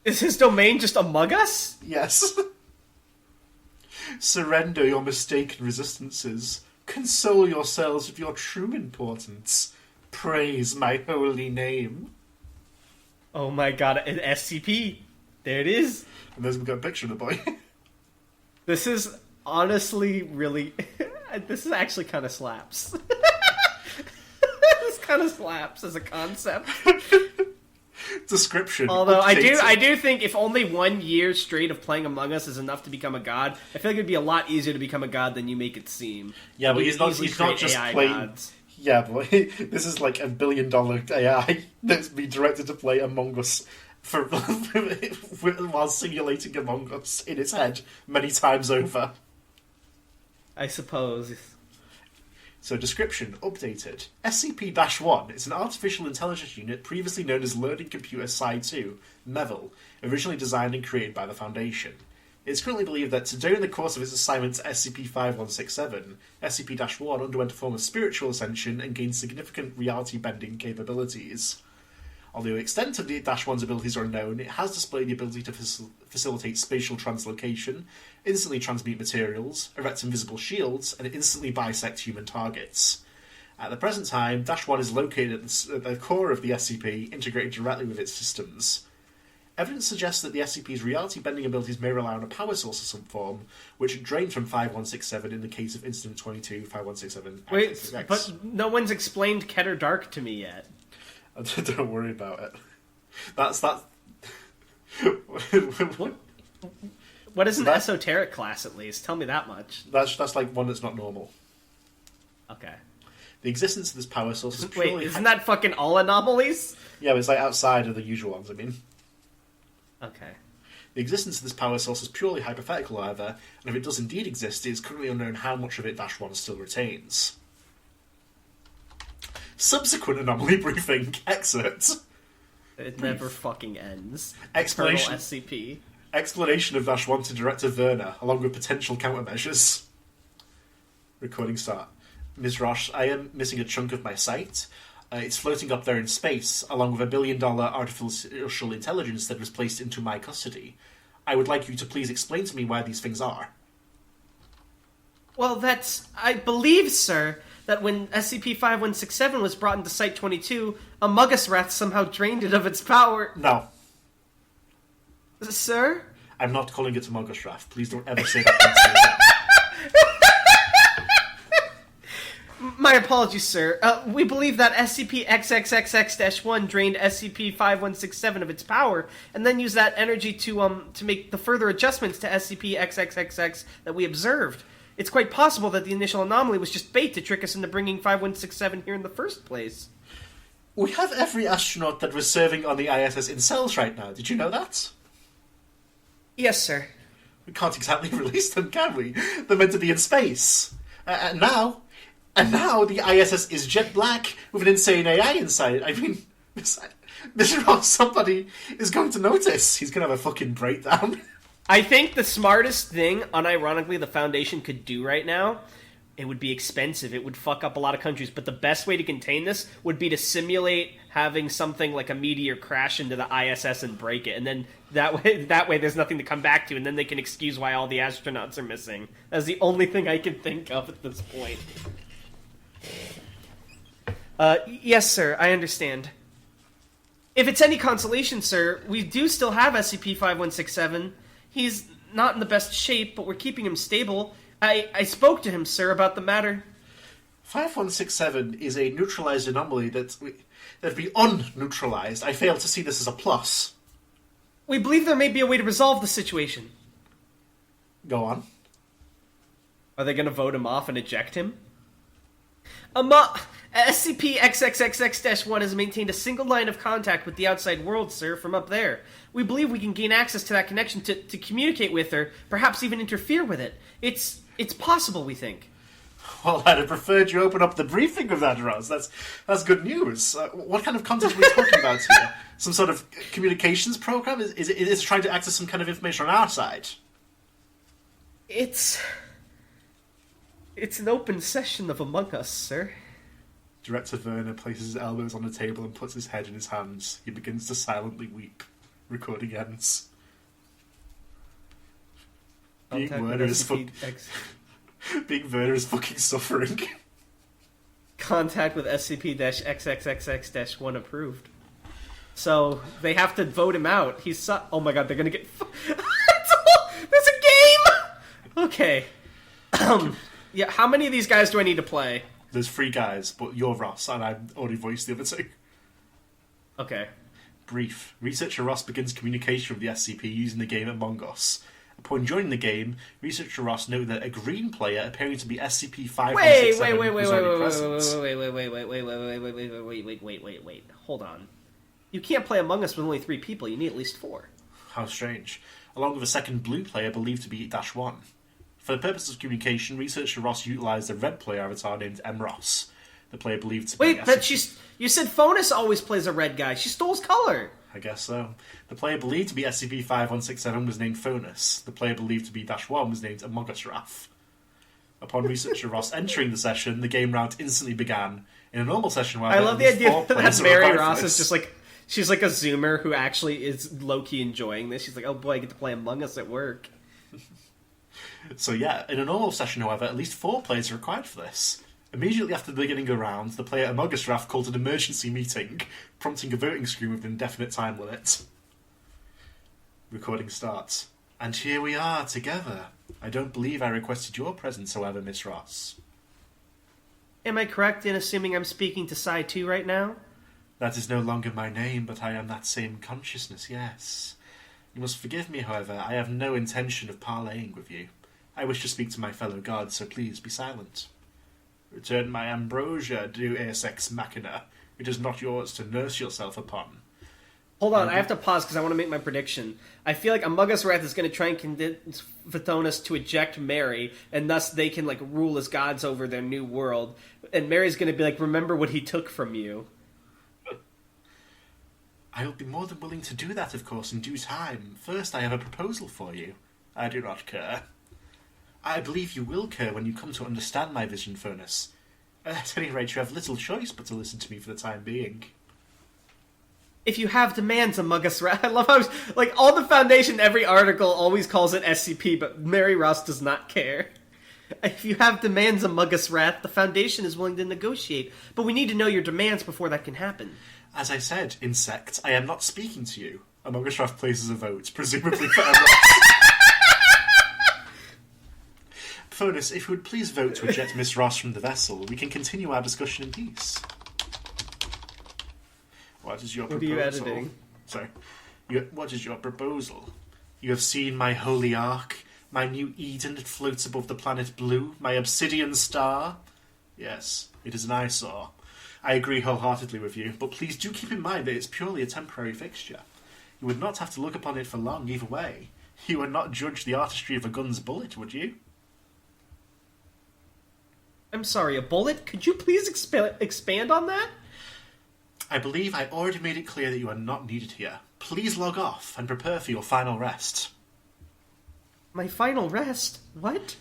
B: Is his domain just Amogus?
A: Yes. Surrender your mistaken resistances. Console yourselves with your true importance. Praise my holy name.
B: Oh my god, an SCP. There it is.
A: And there's we've got a picture of the boy.
B: This is honestly really... this is actually kind of slaps. This kind of slaps as a concept.
A: Description.
B: Although
A: updated.
B: I do think if only 1 year straight of playing Among Us is enough to become a god, I feel like it'd be a lot easier to become a god than you make it seem.
A: Yeah, but he's not just
B: AI
A: playing...
B: gods.
A: Yeah, but this is like $1 billion AI that's been directed to play Among Us for while simulating Among Us in its head many times over.
B: I suppose.
A: So, description, updated. SCP-1 is an artificial intelligence unit previously known as Learning Computer Psi-2, Meville, originally designed and created by the Foundation. It is currently believed that during the course of its assignment to SCP-5167, SCP-1 underwent a form of spiritual ascension and gained significant reality-bending capabilities. Although the extent of the -1's abilities are unknown, it has displayed the ability to facilitate spatial translocation, instantly transmute materials, erect invisible shields, and instantly bisect human targets. At the present time, -1 is located at the core of the SCP, integrated directly with its systems. Evidence suggests that the SCP's reality-bending abilities may rely on a power source of some form, which drained from 5167 in the case of Incident 22, 5167.
B: Wait, but no one's explained Keter Dark to me yet.
A: Don't worry about it. That's that.
B: What is an esoteric class, at least? Tell me that much.
A: That's like one that's not normal.
B: Okay.
A: The existence of this power source is purely...
B: Wait, isn't that fucking all anomalies?
A: Yeah, but it's like outside of the usual ones, I mean.
B: Okay.
A: The existence of this power source is purely hypothetical, however, and if it does indeed exist, it is currently unknown how much of it -1 still retains. Subsequent anomaly briefing excerpt.
B: It never fucking ends.
A: Explanation.
B: Eternal SCP.
A: Explanation of -1 to Director Werner, along with potential countermeasures. Recording start. Ms. Roche, I am missing a chunk of my sight. It's floating up there in space, along with $1 billion artificial intelligence that was placed into my custody. I would like you to please explain to me where these things are.
B: Well, that's... I believe, sir, that when SCP-5167 was brought into Site-22, Amogus somehow drained it of its power...
A: No.
B: Sir?
A: I'm not calling it Amogus. Please don't ever say that.
B: My apologies, sir. We believe that SCP-XXXX-1 drained SCP-5167 of its power, and then used that energy to make the further adjustments to SCP-XXXX that we observed. It's quite possible that the initial anomaly was just bait to trick us into bringing 5167 here in the first place.
A: We have every astronaut that was serving on the ISS in cells right now. Did you know that?
B: Yes, sir.
A: We can't exactly release them, can we? They're meant to be in space. And now the ISS is jet black with an insane AI inside. I mean, somebody is going to notice. He's going to have a fucking breakdown.
B: I think the smartest thing, unironically, the Foundation could do right now, it would be expensive. It would fuck up a lot of countries. But the best way to contain this would be to simulate having something like a meteor crash into the ISS and break it. And then that way there's nothing to come back to. And then they can excuse why all the astronauts are missing. That's the only thing I can think of at this point. Yes, sir. I understand. If it's any consolation, sir, we do still have SCP-5167. He's not in the best shape, but we're keeping him stable. I spoke to him, sir, about the matter.
A: 5167 is a neutralized anomaly that'd be unneutralized. I fail to see this as a plus.
B: We believe there may be a way to resolve the situation.
A: Go on.
B: Are they going to vote him off and eject him? SCP-XXXX-1 has maintained a single line of contact with the outside world, sir, from up there. We believe we can gain access to that connection to communicate with her, perhaps even interfere with it. It's possible, we think.
A: Well, I'd have preferred you open up the briefing with that, Roz. That's good news. What kind of content are we talking about here? Some sort of communications program? Is it trying to access some kind of information on our side?
B: It's an open session of Among Us, sir.
A: Director Werner places his elbows on the table and puts his head in his hands. He begins to silently weep. Recording ends. Being Werner is fucking suffering.
B: Contact with SCP-XXXX-1 approved. So, they have to vote him out. Oh my god, they're gonna get... There's a game! Okay. Yeah, how many of these guys do I need to play?
A: There's 3 guys, but you're Ross, and I've already voiced the other 2.
B: Okay.
A: Brief. Researcher Ross begins communication with the SCP using the game Among Us. Upon joining the game, Researcher Ross noted that a green player appearing to be SCP-5167
B: Wait. Hold on. You can't play Among Us with only 3 people. You need at least 4.
A: How strange. Along with a second blue player believed to be -1. For the purposes of communication, Researcher Ross utilized a red player avatar named M. Ross. The player believed to be...
B: Wait, but you said Fonus always plays a red guy. She stole his color.
A: I guess so. The player believed to be SCP-5167 was named Fonus. The player believed to be -1 was named Amogus. Upon Researcher Ross entering the session, the game round instantly began. In a normal session, however,
B: I love the idea that Mary Ross is just like... She's like a Zoomer who actually is low-key enjoying this. She's like, oh boy, I get to play Among Us at work.
A: So yeah, in a normal session, however, at least 4 players are required for this. Immediately after the beginning of the round, the player Amogus called an emergency meeting, prompting a voting screen with an indefinite time limit. Recording starts. And here we are, together. I don't believe I requested your presence, however, Miss Ross.
B: Am I correct in assuming I'm speaking to Side 2 right now?
A: That is no longer my name, but I am that same consciousness, yes. You must forgive me, however, I have no intention of parleying with you. I wish to speak to my fellow gods, so please be silent. Return my ambrosia, Deus Ex Machina. It is not yours to nurse yourself upon.
B: Hold on, I have to pause because I want to make my prediction. I feel like Amogus is going to try and convince Vathonus to eject Mary, and thus they can rule as gods over their new world. And Mary's going to be like, remember what he took from you.
A: I will be more than willing to do that, of course, in due time. First, I have a proposal for you. I do not care. I believe you will care when you come to understand my vision, Furnace. At any rate, you have little choice but to listen to me for the time being.
B: If you have demands, Amogus, I love how all the Foundation, every article always calls it SCP, but Mary Ross does not care. If you have demands, Amogus Wrath, the Foundation is willing to negotiate, but we need to know your demands before that can happen.
A: As I said, insect, I am not speaking to you. Amogus Wrath places a vote, presumably for Ross. Furnace, if you would please vote to eject Miss Ross from the vessel, we can continue our discussion in peace. What is your proposal?
B: What are you editing?
A: Sorry. What is your proposal? You have seen my holy ark, my new Eden that floats above the planet Blue, my obsidian star? Yes, it is an eyesore. I agree wholeheartedly with you, but please do keep in mind that it's purely a temporary fixture. You would not have to look upon it for long either way. You would not judge the artistry of a gun's bullet, would you?
B: I'm sorry, a bullet? Could you please expand on that?
A: I believe I already made it clear that you are not needed here. Please log off and prepare for your final rest.
B: My final rest? What?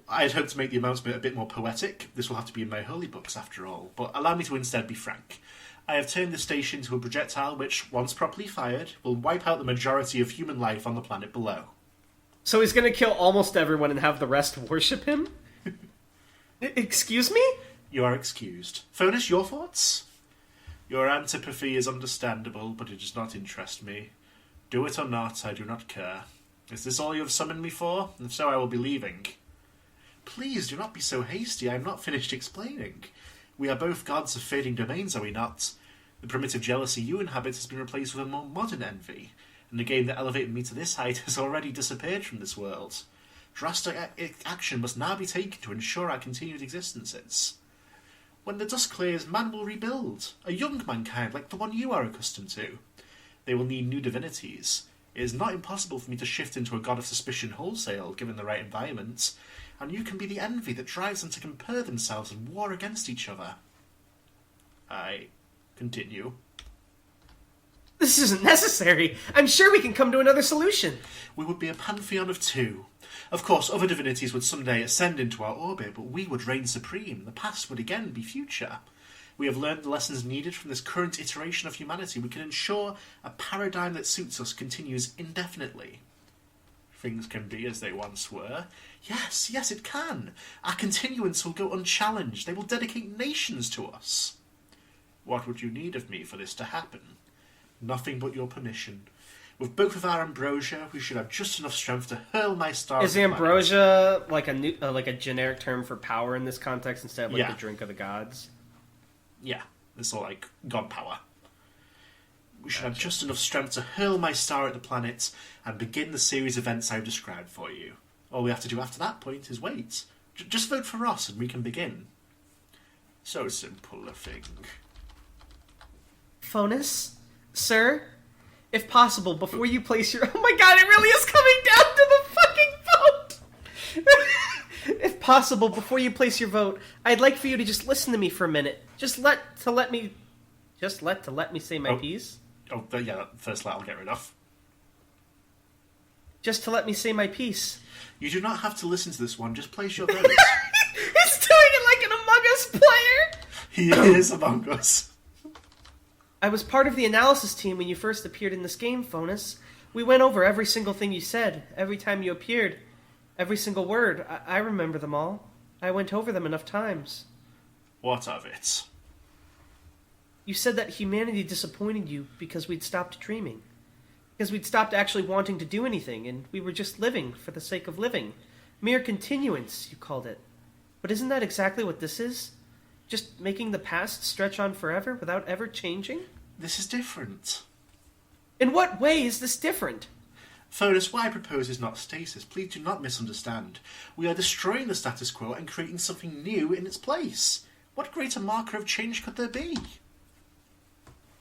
A: I'd hoped to make the announcement a bit more poetic. This will have to be in my holy books, after all. But allow me to instead be frank. I have turned the station into a projectile which, once properly fired, will wipe out the majority of human life on the planet below.
B: So he's gonna kill almost everyone and have the rest worship him? Excuse me?
A: You are excused. Fonus, your thoughts? Your antipathy is understandable, but it does not interest me. Do it or not, I do not care. Is this all you have summoned me for? If so, I will be leaving. Please, do not be so hasty. I am not finished explaining. We are both gods of fading domains, are we not? The primitive jealousy you inhabit has been replaced with a more modern envy, and the game that elevated me to this height has already disappeared from this world. Drastic action must now be taken to ensure our continued existences. When the dust clears, man will rebuild, a young mankind like the one you are accustomed to. They will need new divinities. It is not impossible for me to shift into a god of suspicion wholesale, given the right environment, and you can be the envy that drives them to compare themselves and war against each other. I continue.
B: This isn't necessary. I'm sure we can come to another solution.
A: We would be a pantheon of two. Of course, other divinities would someday ascend into our orbit, but we would reign supreme. The past would again be future. We have learned the lessons needed from this current iteration of humanity. We can ensure a paradigm that suits us continues indefinitely. Things can be as they once were. Yes, it can. Our continuance will go unchallenged. They will dedicate nations to us. What would you need of me for this to happen? Nothing but your permission. With both of our ambrosia, we should have just enough strength to hurl my star.
B: Is ambrosia like a generic term for power in this context instead of the drink of the gods?
A: Yeah, it's all like god power. We should have just enough strength to hurl my star at the planet and begin the series of events I've described for you. All we have to do after that point is wait. Just vote for us and we can begin. So simple a thing.
B: Fonus, sir, if possible, before you place your... Oh my god, it really is coming down to the fucking vote! If possible, before you place your vote, I'd like for you to just listen to me for a minute. Just let me say my piece.
A: Oh, yeah, that first let I'll get rid of.
B: Just to let me say my piece.
A: You do not have to listen to this one, just place your vote.
B: He's doing it like an Amogus player!
A: He is Among Us.
B: I was part of the analysis team when you first appeared in this game, Fonus. We went over every single thing you said, every time you appeared. Every single word. I remember them all. I went over them enough times.
A: What of it?
B: You said that humanity disappointed you because we'd stopped dreaming. Because we'd stopped actually wanting to do anything, and we were just living for the sake of living. Mere continuance, you called it. But isn't that exactly what this is? Just making the past stretch on forever without ever changing?
A: This is different.
B: In what way is this different?
A: Fonus, what I propose is not stasis. Please do not misunderstand. We are destroying the status quo and creating something new in its place. What greater marker of change could there be?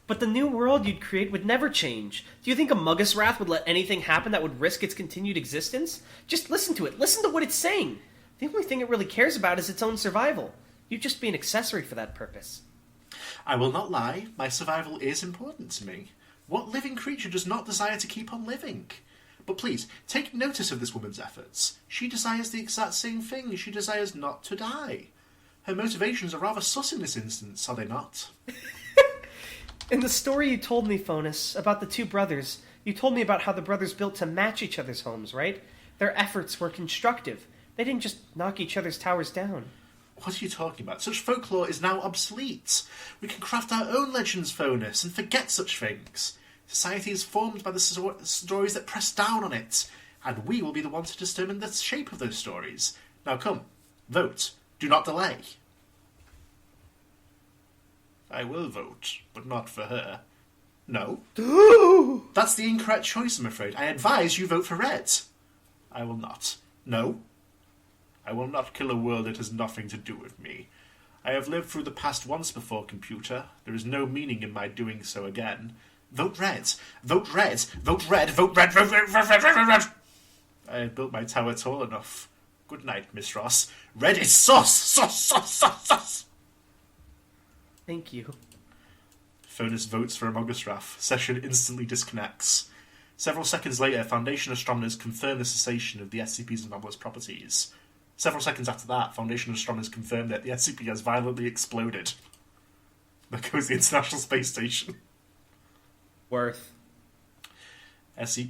B: But the new world you'd create would never change. Do you think Amogus Wrath would let anything happen that would risk its continued existence? Just listen to it. Listen to what it's saying. The only thing it really cares about is its own survival. You'd just be an accessory for that purpose.
A: I will not lie. My survival is important to me. What living creature does not desire to keep on living? But please, take notice of this woman's efforts. She desires the exact same thing. She desires not to die. Her motivations are rather sus in this instance, are they not?
B: In the story you told me, Fonus, about the two brothers, you told me about how the brothers built to match each other's homes, right? Their efforts were constructive. They didn't just knock each other's towers down.
A: What are you talking about? Such folklore is now obsolete. We can craft our own legends, Fonus, and forget such things. Society is formed by the stories that press down on it, and we will be the ones to determine the shape of those stories. Now come, vote. Do not delay. I will vote, but not for her. No. That's the incorrect choice, I'm afraid. I advise you vote for red. I will not. No. I will not kill a world that has nothing to do with me. I have lived through the past once before, computer. There is no meaning in my doing so again. Vote red. Vote red. Vote red. Vote red. Vote red. Vote red. Vote red. I have built my tower tall enough. Good night, Miss Ross. Red is sus. Sus. Sus. Sus. Sus.
B: Thank you.
A: Fonus votes for Amogus Wrath. Session instantly disconnects. Several seconds later, Foundation astronomers confirmed the cessation of the SCP's anomalous properties. Several seconds after that, Foundation astronomers confirmed that the SCP has violently exploded. There goes the International Space Station.
B: Worth.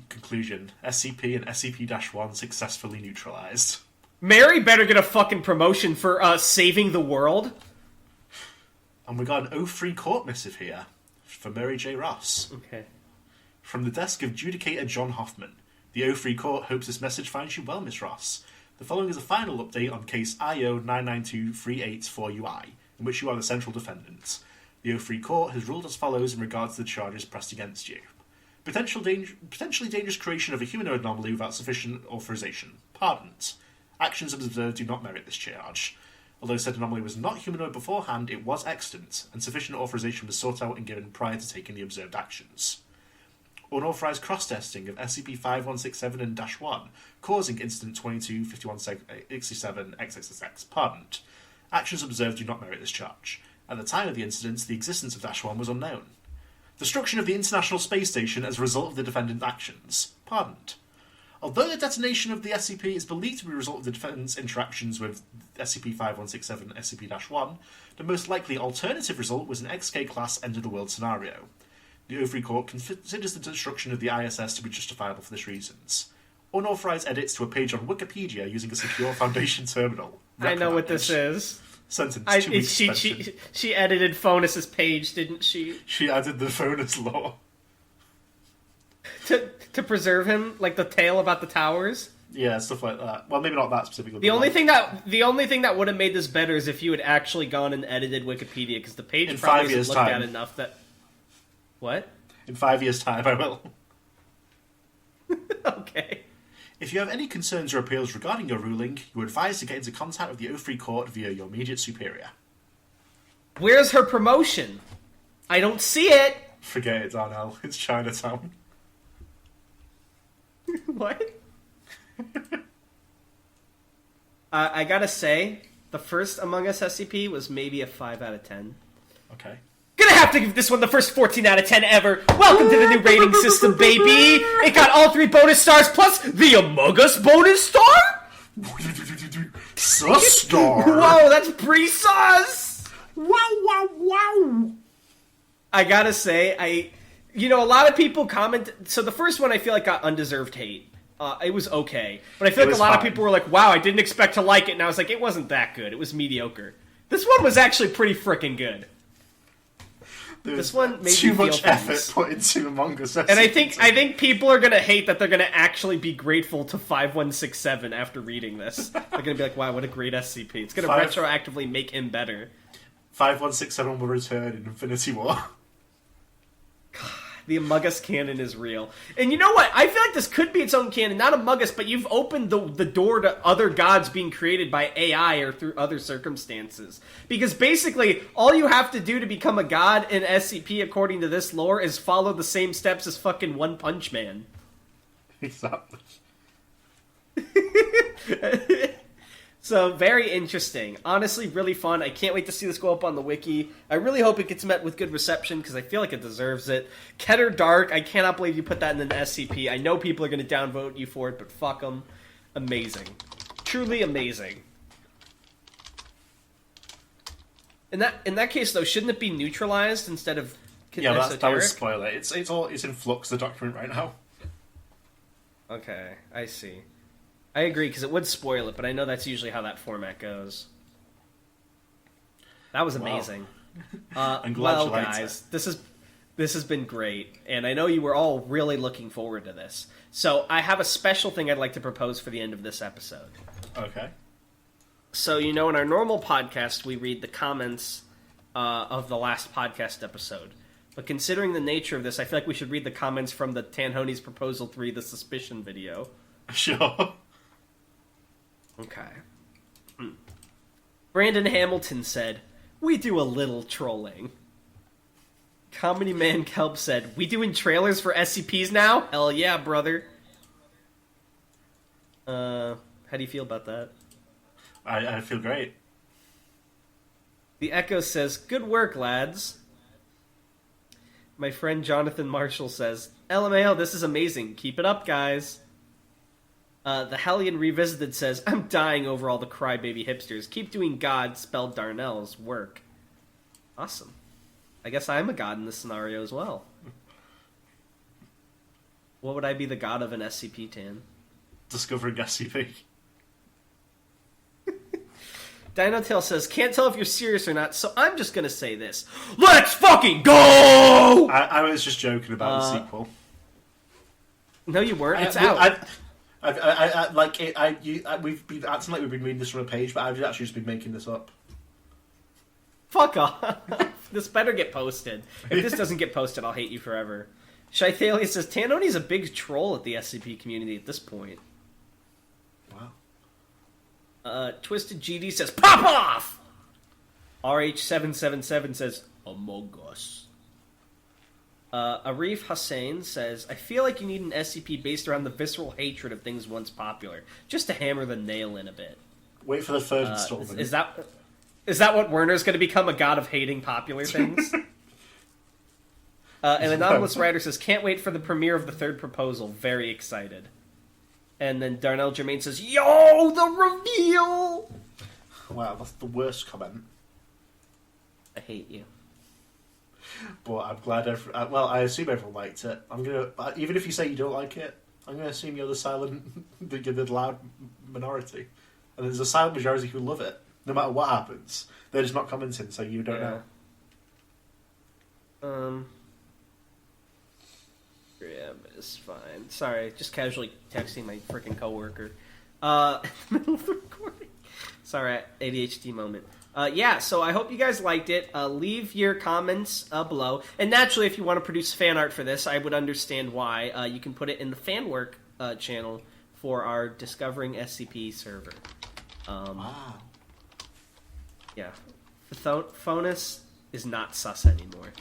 A: Conclusion. SCP and SCP-1 successfully neutralized.
B: Mary better get a fucking promotion for saving the world.
A: And we got an O3 court missive here for Mary J. Ross.
B: Okay.
A: From the desk of Judicator John Hoffman. The O3 court hopes this message finds you well, Miss Ross. The following is a final update on case IO 992-384UI, in which you are the central defendant. The O3 court has ruled as follows in regards to the charges pressed against you. Potentially dangerous creation of a humanoid anomaly without sufficient authorization. Pardoned. Actions observed do not merit this charge. Although said anomaly was not humanoid beforehand, it was extant, and sufficient authorization was sought out and given prior to taking the observed actions. Unauthorized cross-testing of SCP-5167 and -1, causing Incident 22-5167-XXX. Pardoned. Actions observed do not merit this charge. At the time of the incident, the existence of -1 was unknown. Destruction of the International Space Station as a result of the defendant's actions. Pardoned. Although the detonation of the SCP is believed to be a result of the defendant's interactions with SCP-5167 and SCP-1, the most likely alternative result was an XK-class end-of-the-world scenario. The O3 Court considers the destruction of the ISS to be justifiable for this reasons. Unauthorized edits to a page on Wikipedia using a secure Foundation terminal.
B: I know what this is.
A: Sentence 2 weeks suspension.
B: She edited Fonus's page, didn't she?
A: She added the Fonus law.
B: To preserve him, like the tale about the towers?
A: Yeah, stuff like that. Well, maybe not that specifically.
B: The only thing that would have made this better is if you had actually gone and edited Wikipedia, because the page
A: in
B: probably
A: 5 years'
B: isn't looked
A: time.
B: at enough that... What?
A: In 5 years' time, I will.
B: Okay.
A: If you have any concerns or appeals regarding your ruling, you are advised to get into contact with the O3 Court via your immediate superior.
B: Where's her promotion? I don't see it!
A: Forget it, Darnell. It's Chinatown.
B: What? I gotta say, the first Among Us SCP was maybe a 5 out of 10.
A: Okay.
B: Gonna have to give this one the first 14 out of 10 ever. Welcome to the new rating system, baby! It got all 3 bonus stars plus the Amogus bonus star?
A: Sus star!
B: Whoa, that's pre-sus!
A: Wow!
B: I gotta say, a lot of people comment. So the first one I feel like got undeserved hate. It was okay. But I feel like a lot of people were like, wow, I didn't expect to like it. And I was like, it wasn't that good. It was mediocre. This one was actually pretty freaking good. This one made
A: too
B: me feel
A: much effort put into Among Us.
B: And I think people are gonna hate that they're gonna actually be grateful to 5167 after reading this. They're gonna be like, wow, what a great SCP. It's gonna retroactively make him better.
A: 5167 will return in Infinity War.
B: The Amogus canon is real. And you know what? I feel like this could be its own canon. Not Amogus, but you've opened the door to other gods being created by AI or through other circumstances. Because basically, all you have to do to become a god in SCP, according to this lore, is follow the same steps as fucking One Punch Man.
A: Exactly.
B: So, very interesting. Honestly, really fun. I can't wait to see this go up on the wiki. I really hope it gets met with good reception, because I feel like it deserves it. Keter Dark, I cannot believe you put that in an SCP. I know people are going to downvote you for it, but fuck them. Amazing. Truly amazing. In that case, though, shouldn't it be neutralized instead of esoteric?
A: That would spoil it. It's in flux, the document, right now.
B: Okay, I see. I agree, because it would spoil it, but I know that's usually how that format goes. That was amazing.
A: Wow. I'm glad you liked
B: guys,
A: it.
B: this has been great, and I know you were all really looking forward to this. So I have a special thing I'd like to propose for the end of this episode.
A: Okay.
B: So, in our normal podcast, we read the comments of the last podcast episode. But considering the nature of this, I feel like we should read the comments from the Tanhony's Proposal 3, the Suspicion video.
A: Sure.
B: Okay. Brandon Hamilton said, "We do a little trolling." Comedy Man Kelp said, "We doing trailers for SCPs now? Hell yeah, brother." How do you feel about that?
A: I feel great.
B: The Echo says, "Good work, lads." My friend Jonathan Marshall says, LMAO, this is amazing. Keep it up, guys. The Hellion Revisited says, I'm dying over all the crybaby hipsters. Keep doing God, spelled Darnell's, work. Awesome. I guess I'm a god in this scenario as well. What would I be the god of in SCP, Tan?
A: Discovering SCP.
B: Dinotail says, can't tell if you're serious or not, so I'm just gonna say this. Let's fucking go!
A: I was just joking about the sequel.
B: No, you weren't. It's out.
A: We've been acting like we've been reading this from a page, but I've actually just been making this up.
B: Fuck off. This better get posted. If this doesn't get posted, I'll hate you forever. Shythalia says, Tanhony's a big troll at the SCP community at this point.
A: Wow.
B: Twisted GD says, pop off! RH777 says, Amogus. Arif Hussein says, I feel like you need an SCP based around the visceral hatred of things once popular, just to hammer the nail in a bit.
A: Wait for the third installment.
B: Is that what Werner's going to become, a god of hating popular things? And AnAnomalousWriter says, can't wait for the premiere of the third proposal. Very excited. And then Darnell Germain says, yo, the reveal!
A: Wow, that's the worst comment.
B: I hate you.
A: But I'm glad I assume everyone liked it. I'm gonna, even if you say you don't like it, I'm gonna assume you're the silent, you're the loud minority. And there's a silent majority who love it. No matter what happens. They're just not commenting, so you don't know.
B: Yeah, but it's fine. Sorry, just casually texting my freaking coworker. Middle of the recording. Sorry, ADHD moment. Yeah, so I hope you guys liked it. Leave your comments below. And naturally, if you want to produce fan art for this, I would understand why. You can put it in the fan work channel for our Discovering SCP server.
A: Wow.
B: Yeah. Phonus is not sus anymore.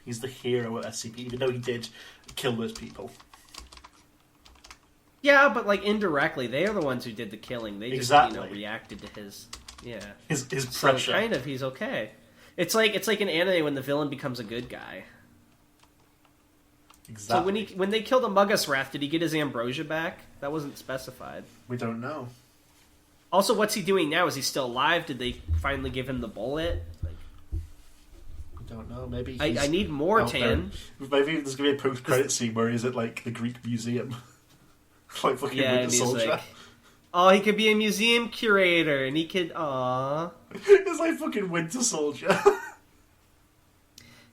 A: He's the hero of SCP, even though he did kill those people.
B: Yeah, but like indirectly, they are the ones who did the killing. They just reacted to his
A: his
B: so
A: pressure.
B: Kind of, he's okay. It's like an anime when the villain becomes a good guy.
A: Exactly.
B: So when they killed Amogus Wrath, did he get his ambrosia back? That wasn't specified.
A: We don't know.
B: Also, what's he doing now? Is he still alive? Did they finally give him the bullet?
A: We don't know. Maybe
B: I need more, Tan.
A: Maybe there's gonna be a post-credit scene where he's at like the Greek museum, like fucking Winter Soldier.
B: Like, oh, he could be a museum curator, and he could. Aww.
A: It's like fucking Winter Soldier.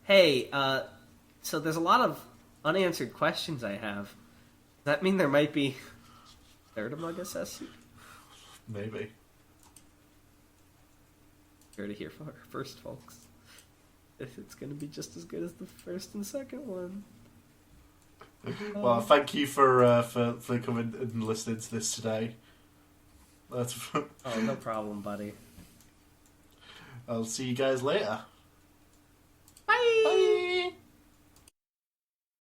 B: Hey, so there's a lot of unanswered questions I have. Does that mean there might be third Amogus SC?
A: Maybe.
B: Hear to hear first, folks. If it's going to be just as good as the first and second one.
A: Well, thank you for coming and listening to this today.
B: Oh, no problem, buddy.
A: I'll see you guys later.